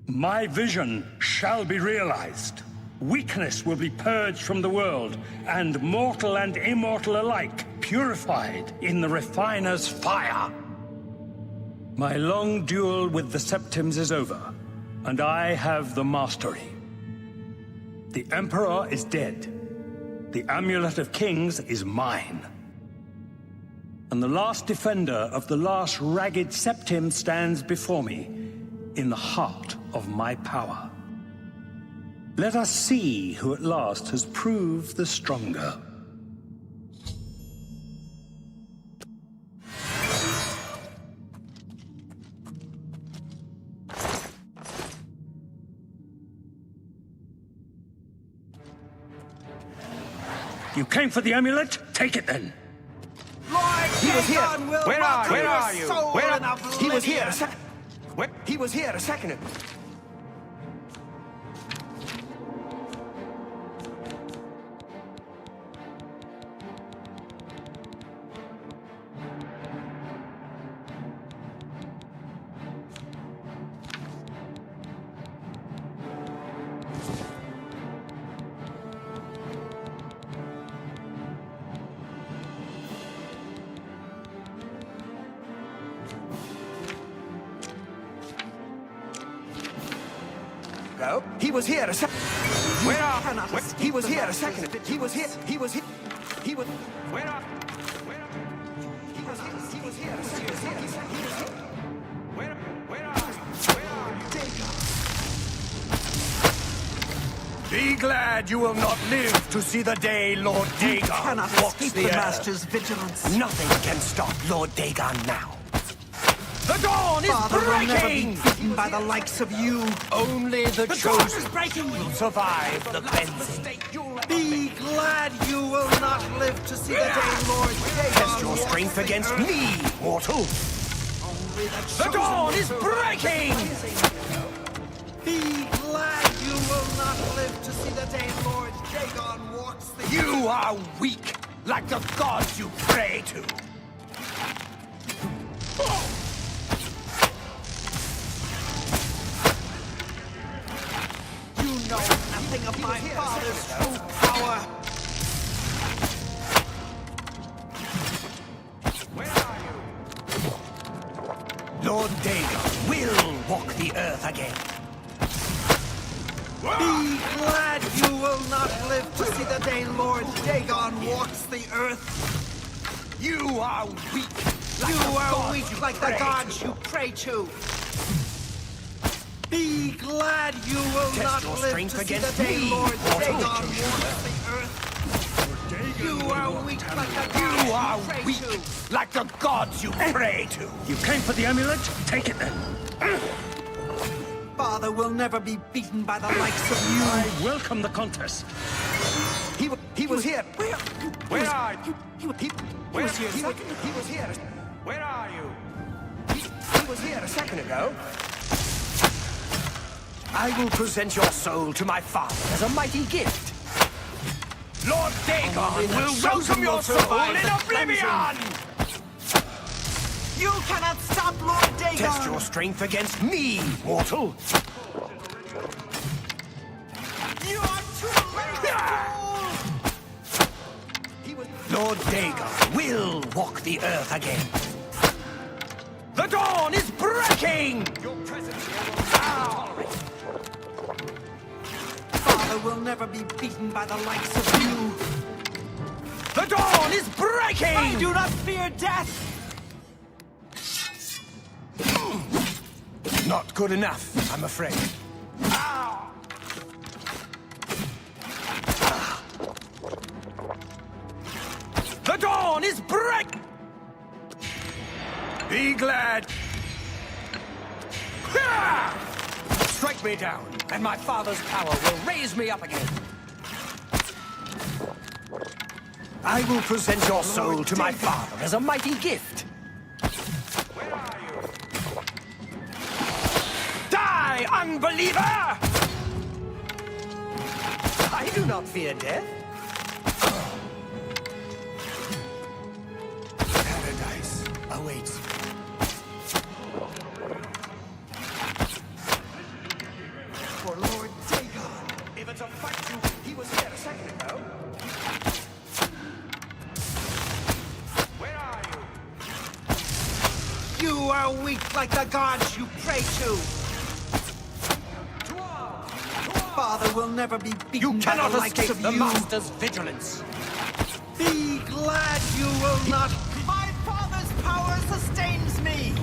My vision shall be realized. Weakness will be purged from the world, and mortal and immortal alike purified in the refiner's fire. My long duel with the Septims is over, and I have the mastery. The Emperor is dead. The Amulet of Kings is mine. And the last defender of the last ragged Septim stands before me, in the heart of my power. Let us see who at last has proved the stronger. You came for the amulet? Take it then. Lord He was here. Dagon will Where rot are your you? soul Where in are He was here a oblivion. second. He was here a second ago. Go. He was here a second. Where are? He was here a second. He was here. He was here. He was. Where are? He was here. He was here. He was here. He was here. Where are? Be glad you will not live to see the day Lord Dagon Cannot walks escape the the earth. Master's vigilance. Nothing can stop Lord Dagon now. The dawn is Father will never be breaking! beaten by the likes of you. Only the The dawn is chosen breaking! will survive the cleansing. Be glad you will not live to see the day Lord Dagon Test your walks strength the against earth. me, mortal. Only the The dawn is chosen breaking! Be glad you will not live to see the day Lord Dagon walks the You are weak, like the gods you pray to. You know nothing of my father's true power. Where are you? Lord Dagon will walk the earth again. Be glad you will not live to see the day Lord Dagon walks the earth. You are weak, like You the are gods weak you like the pray gods to. you pray to. Be glad you will Test not your live to strength see against the day me, Lord mortal. Dagon walks the earth. You are weak like the gods You are pray weak, to. like the gods you pray to. You came for the amulet? Take it then. Father will never be beaten by the likes of you. I welcome the contest. He was here. Where are you? He was here a second ago. He was here. Where are you? He was here a second ago. I will present your soul to my father as a mighty gift. Lord Dagon Only the will chosen welcome your will soul survive in the oblivion! You cannot stop Lord Dagon. Test your strength against me, mortal. You are too late, fool. Lord Dagon will walk the earth again. The dawn is breaking! Your presence here will Father will never be beaten by the likes of you. The dawn is breaking! I do not fear death! Not good enough, I'm afraid. The dawn is break! Be glad. Strike me down, and my father's power will raise me up again. I will present your soul to my father as a mighty gift. Where are you? Die, unbeliever! I do not fear death. Paradise awaits. For Lord Dagon. If it's a fight, he was here a second ago. Where are you? You are weak like the gods you pray to. Father will never be beaten. You cannot by the likes escape of the you. Master's vigilance. Be glad you will not. My father's power sustains me.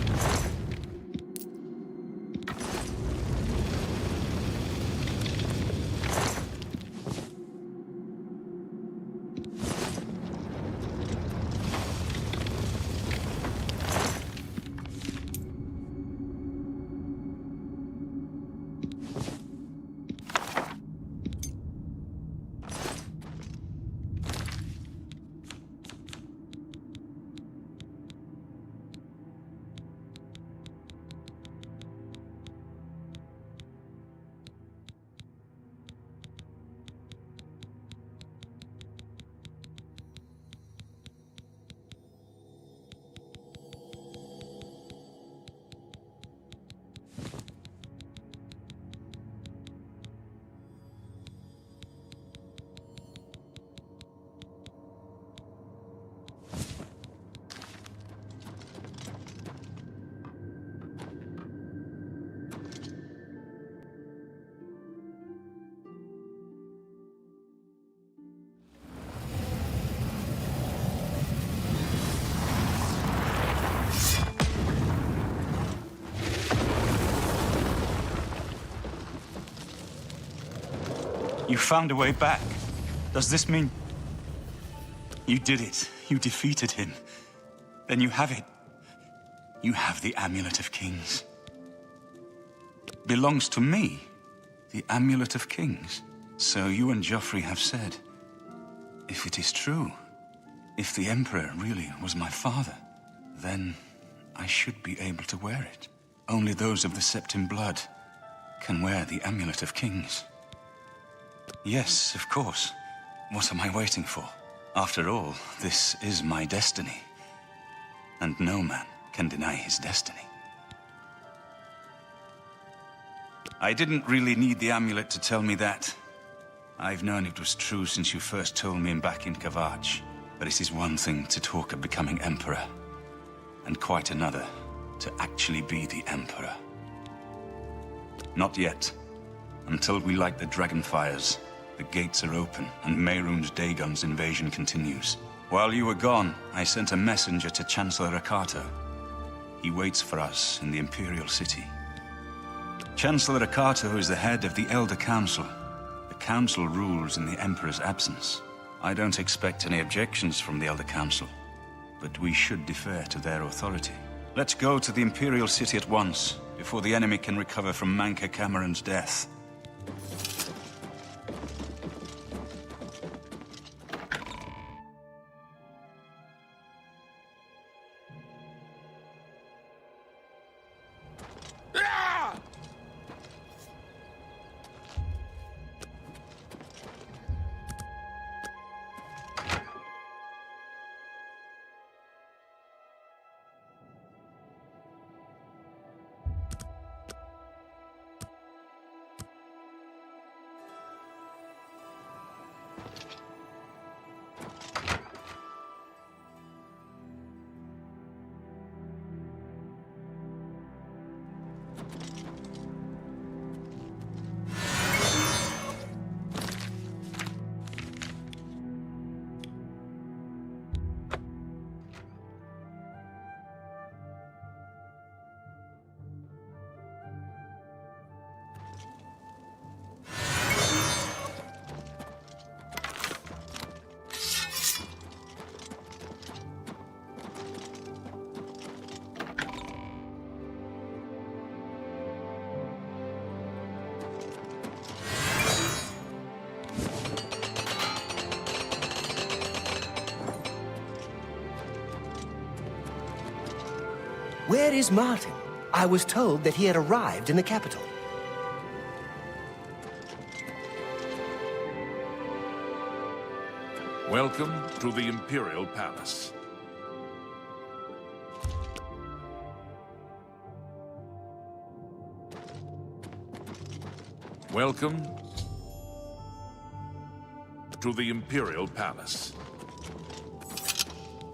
You found a way back. Does this mean... You did it. You defeated him. Then you have it. You have the Amulet of Kings. Belongs to me. The Amulet of Kings. So you and Joffrey have said, if it is true, if the Emperor really was my father, then I should be able to wear it. Only those of the Septim blood can wear the Amulet of Kings. Yes, of course. What am I waiting for? After all, this is my destiny. And no man can deny his destiny. I didn't really need the amulet to tell me that. I've known it was true since you first told me back in Kvatch. But it is one thing to talk of becoming Emperor, and quite another to actually be the Emperor. Not yet. Until we light the Dragonfires, the gates are open, and Mehrunes Dagon's invasion continues. While you were gone, I sent a messenger to Chancellor Akato. He waits for us in the Imperial City. Chancellor Akato is the head of the Elder Council. The Council rules in the Emperor's absence. I don't expect any objections from the Elder Council, but we should defer to their authority. Let's go to the Imperial City at once, before the enemy can recover from Manka Cameron's death. Where is Martin? I was told that he had arrived in the capital. Welcome to the Imperial Palace. Welcome to the Imperial Palace.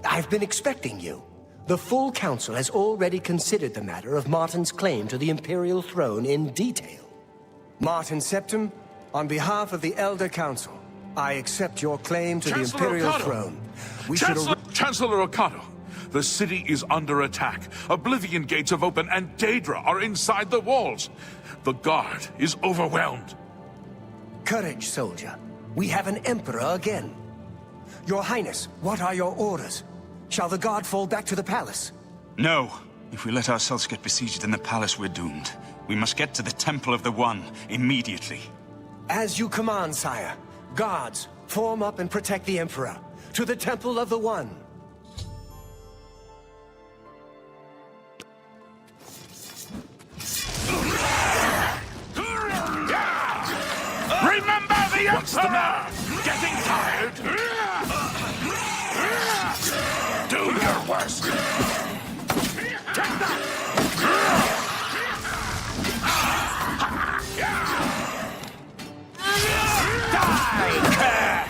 I've been expecting you. The full council has already considered the matter of Martin's claim to the Imperial throne in detail. Martin Septim, on behalf of the Elder Council, I accept your claim to Chancellor the Imperial Ocado! throne. Chancellor Ocado, the city is under attack. Oblivion gates have opened and Daedra are inside the walls. The guard is overwhelmed. Courage, soldier. We have an Emperor again. Your Highness, what are your orders? Shall the guard fall back to the palace? No. If we let ourselves get besieged in the palace, we're doomed. We must get to the Temple of the One, immediately. As you command, sire. Guards, form up and protect the Emperor. To the Temple of the One. Remember the Emperor! Getting tired? Do your worst! Take that! Die, cat!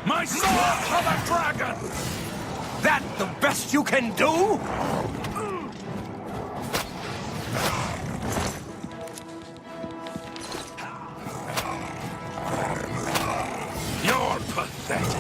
My sword of a dragon! That the best you can do? You're pathetic.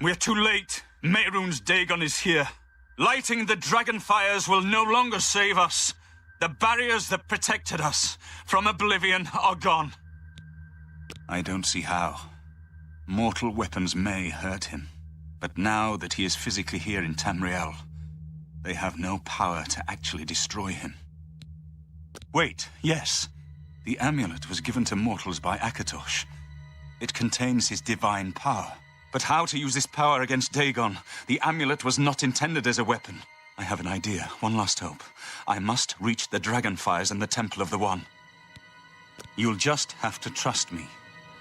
We're too late. Mehrunes Dagon is here. Lighting the dragon fires will no longer save us. The barriers that protected us from Oblivion are gone. I don't see how. Mortal weapons may hurt him. But now that he is physically here in Tamriel, they have no power to actually destroy him. Wait, yes. The amulet was given to mortals by Akatosh. It contains his divine power. But how to use this power against Dagon? The amulet was not intended as a weapon. I have an idea. One last hope. I must reach the Dragonfires and the Temple of the One. You'll just have to trust me.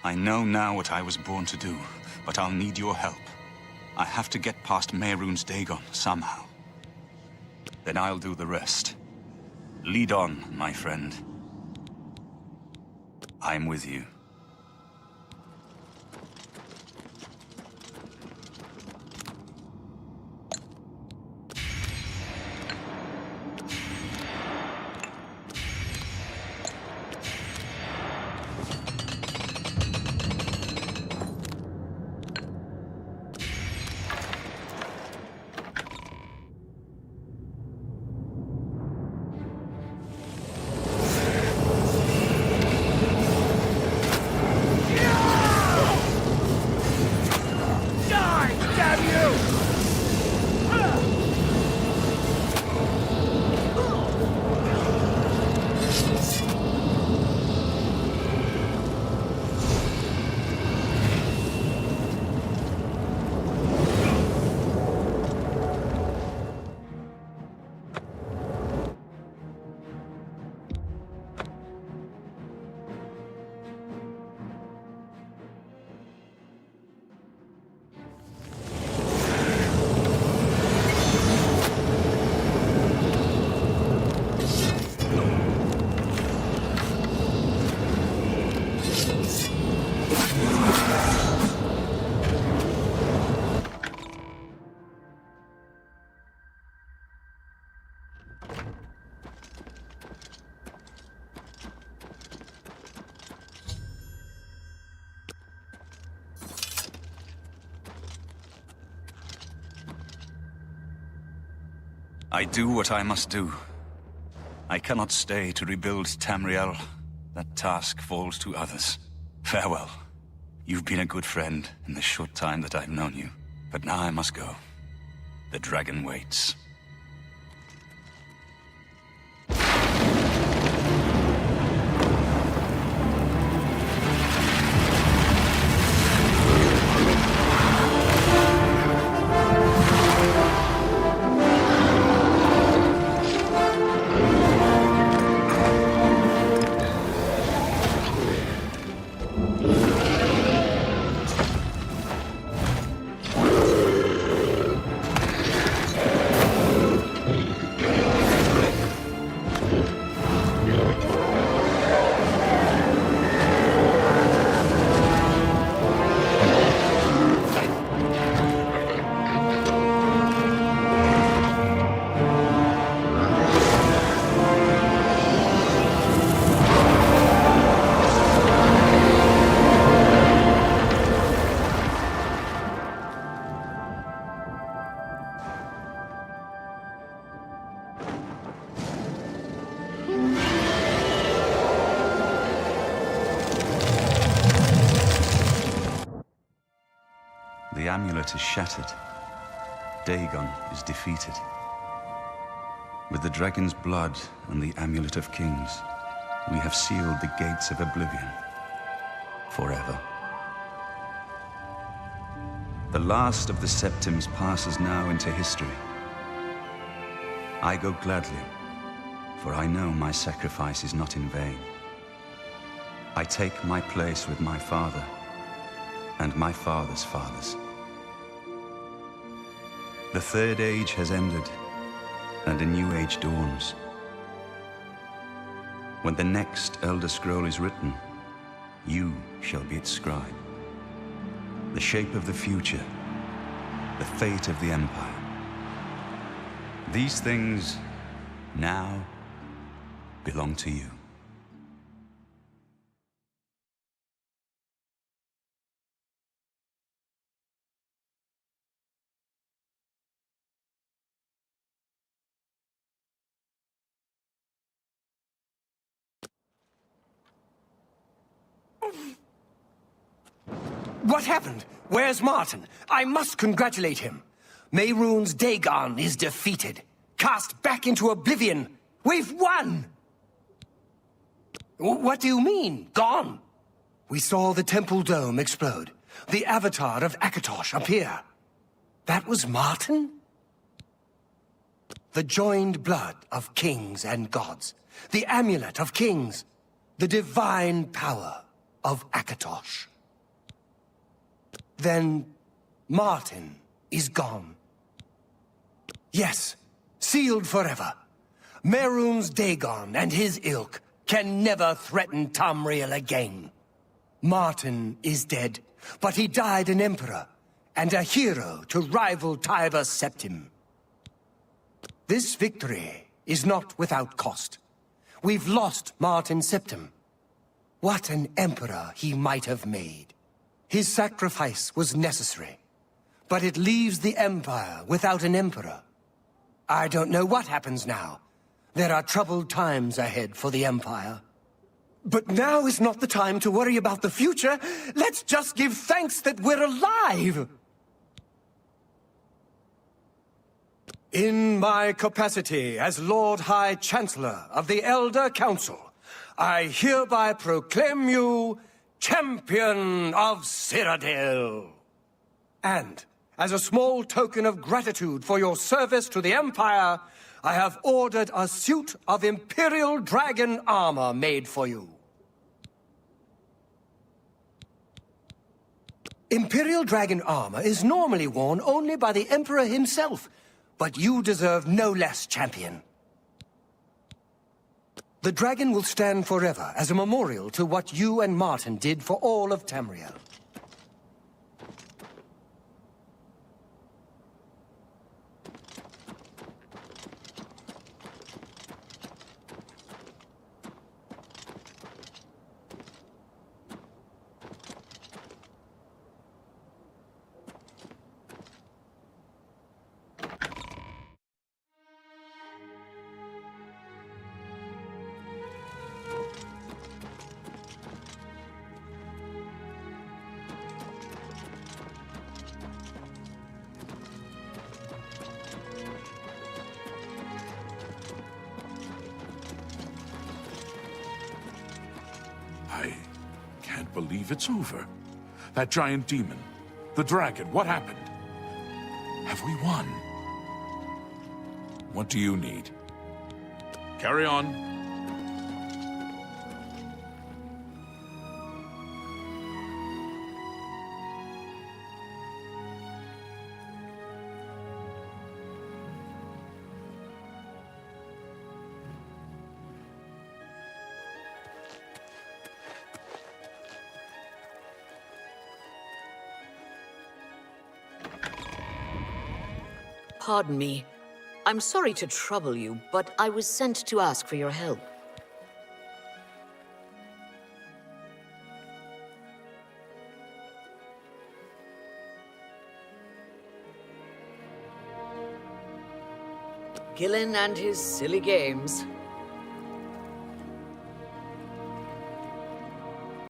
I know now what I was born to do, but I'll need your help. I have to get past Mehrunes Dagon somehow. Then I'll do the rest. Lead on, my friend. I'm with you. I do what I must do. I cannot stay to rebuild Tamriel. That task falls to others. Farewell. You've been a good friend in the short time that I've known you. But now I must go. The dragon waits. The amulet is shattered. Dagon is defeated. With the dragon's blood and the Amulet of Kings, we have sealed the gates of Oblivion forever. The last of the Septims passes now into history. I go gladly, for I know my sacrifice is not in vain. I take my place with my father and my father's fathers. The Third Age has ended, and a new age dawns. When the next Elder Scroll is written, you shall be its scribe. The shape of the future, the fate of the Empire. These things now belong to you. What happened? Where's Martin? I must congratulate him. Mehrunes Dagon is defeated. Cast back into Oblivion. We've won! What do you mean, gone? We saw the temple dome explode. The avatar of Akatosh appear. That was Martin? The joined blood of kings and gods. The amulet of kings. The divine power of Akatosh. Then Martin is gone. Yes, sealed forever. Mehrunes Dagon and his ilk can never threaten Tamriel again. Martin is dead, but he died an emperor and a hero to rival Tiber Septim. This victory is not without cost. We've lost Martin Septim. What an emperor he might have made. His sacrifice was necessary, but it leaves the Empire without an emperor. I don't know what happens now. There are troubled times ahead for the Empire. But now is not the time to worry about the future. Let's just give thanks that we're alive! In my capacity as Lord High Chancellor of the Elder Council, I hereby proclaim you Champion of Cyrodiil. And, as a small token of gratitude for your service to the Empire, I have ordered a suit of Imperial Dragon armor made for you. Imperial Dragon armor is normally worn only by the Emperor himself, but you deserve no less, champion. The dragon will stand forever as a memorial to what you and Martin did for all of Tamriel. I can't believe it's over. That giant demon, the dragon, what happened? Have we won? What do you need? Carry on. Pardon me. I'm sorry to trouble you, but I was sent to ask for your help. Gillen and his silly games.